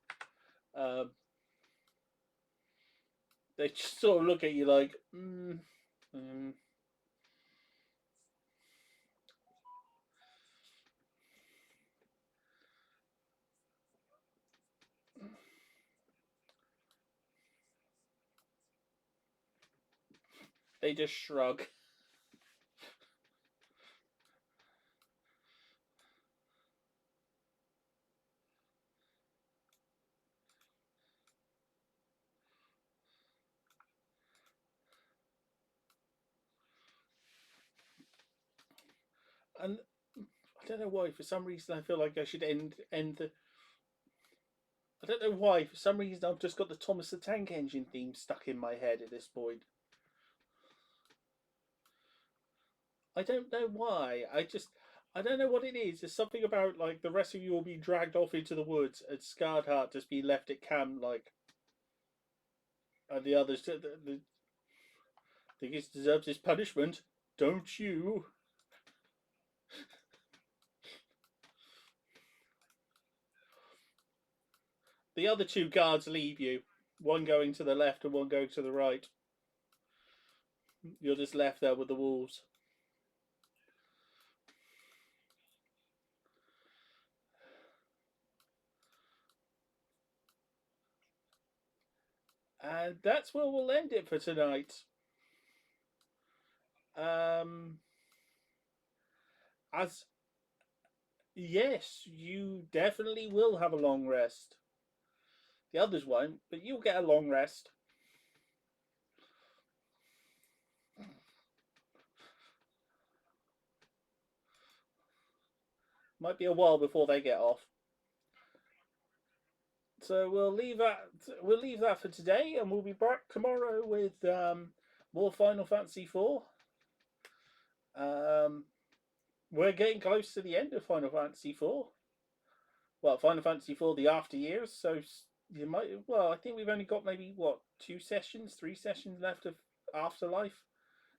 S1: Um, they just sort of look at you like, mm. They just shrug. And I don't know why. For some reason, I feel like I should end the. I don't know why. For some reason, I've just got the Thomas the Tank Engine theme stuck in my head at this point. I don't know why. I don't know what it is. There's something about like the rest of you will be dragged off into the woods and Scarred Heart just be left at camp, like, and the others. The think he deserves his punishment, don't you? The other two guards leave you, one going to the left and one going to the right. You're just left there with the wolves. And that's where we'll end it for tonight. Um, as yes, you definitely will have a long rest. The others won't, but you'll get a long rest. Might be a while before they get off. So we'll leave that. We'll leave that for today, and we'll be back tomorrow with more Final Fantasy IV. Um, we're getting close to the end of Final Fantasy IV. Well, Final Fantasy IV, the after years. So you might. Well, I think we've only got maybe what 2 sessions, 3 sessions left of Afterlife,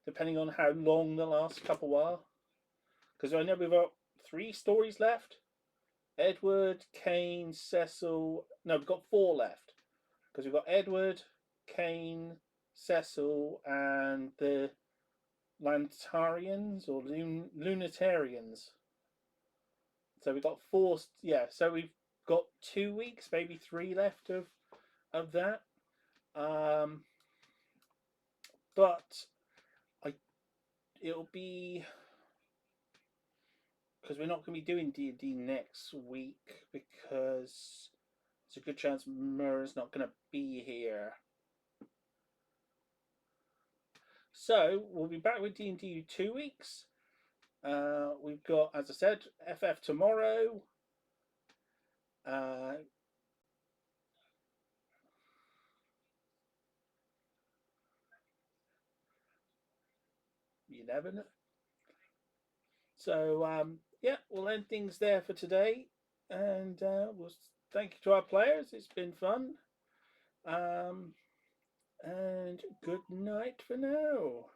S1: depending on how long the last couple are. Because I know we've got 3 stories left. Edward, Kane, Cecil. No, we've got 4 left. Because we've got Edward, Kane, Cecil, and the Lantarians or Lunatarians. So we've got 4. Yeah, so we've got 2 weeks, maybe 3 left of that. Um, but I it'll be because we're not going to be doing D&D next week because there's a good chance Murray's not going to be here. So we'll be back with D&D in 2 weeks. We've got, as I said, FF tomorrow. Uh, you never know. So yeah, we'll end things there for today, and we'll thank you to our players. It's been fun, and good night for now.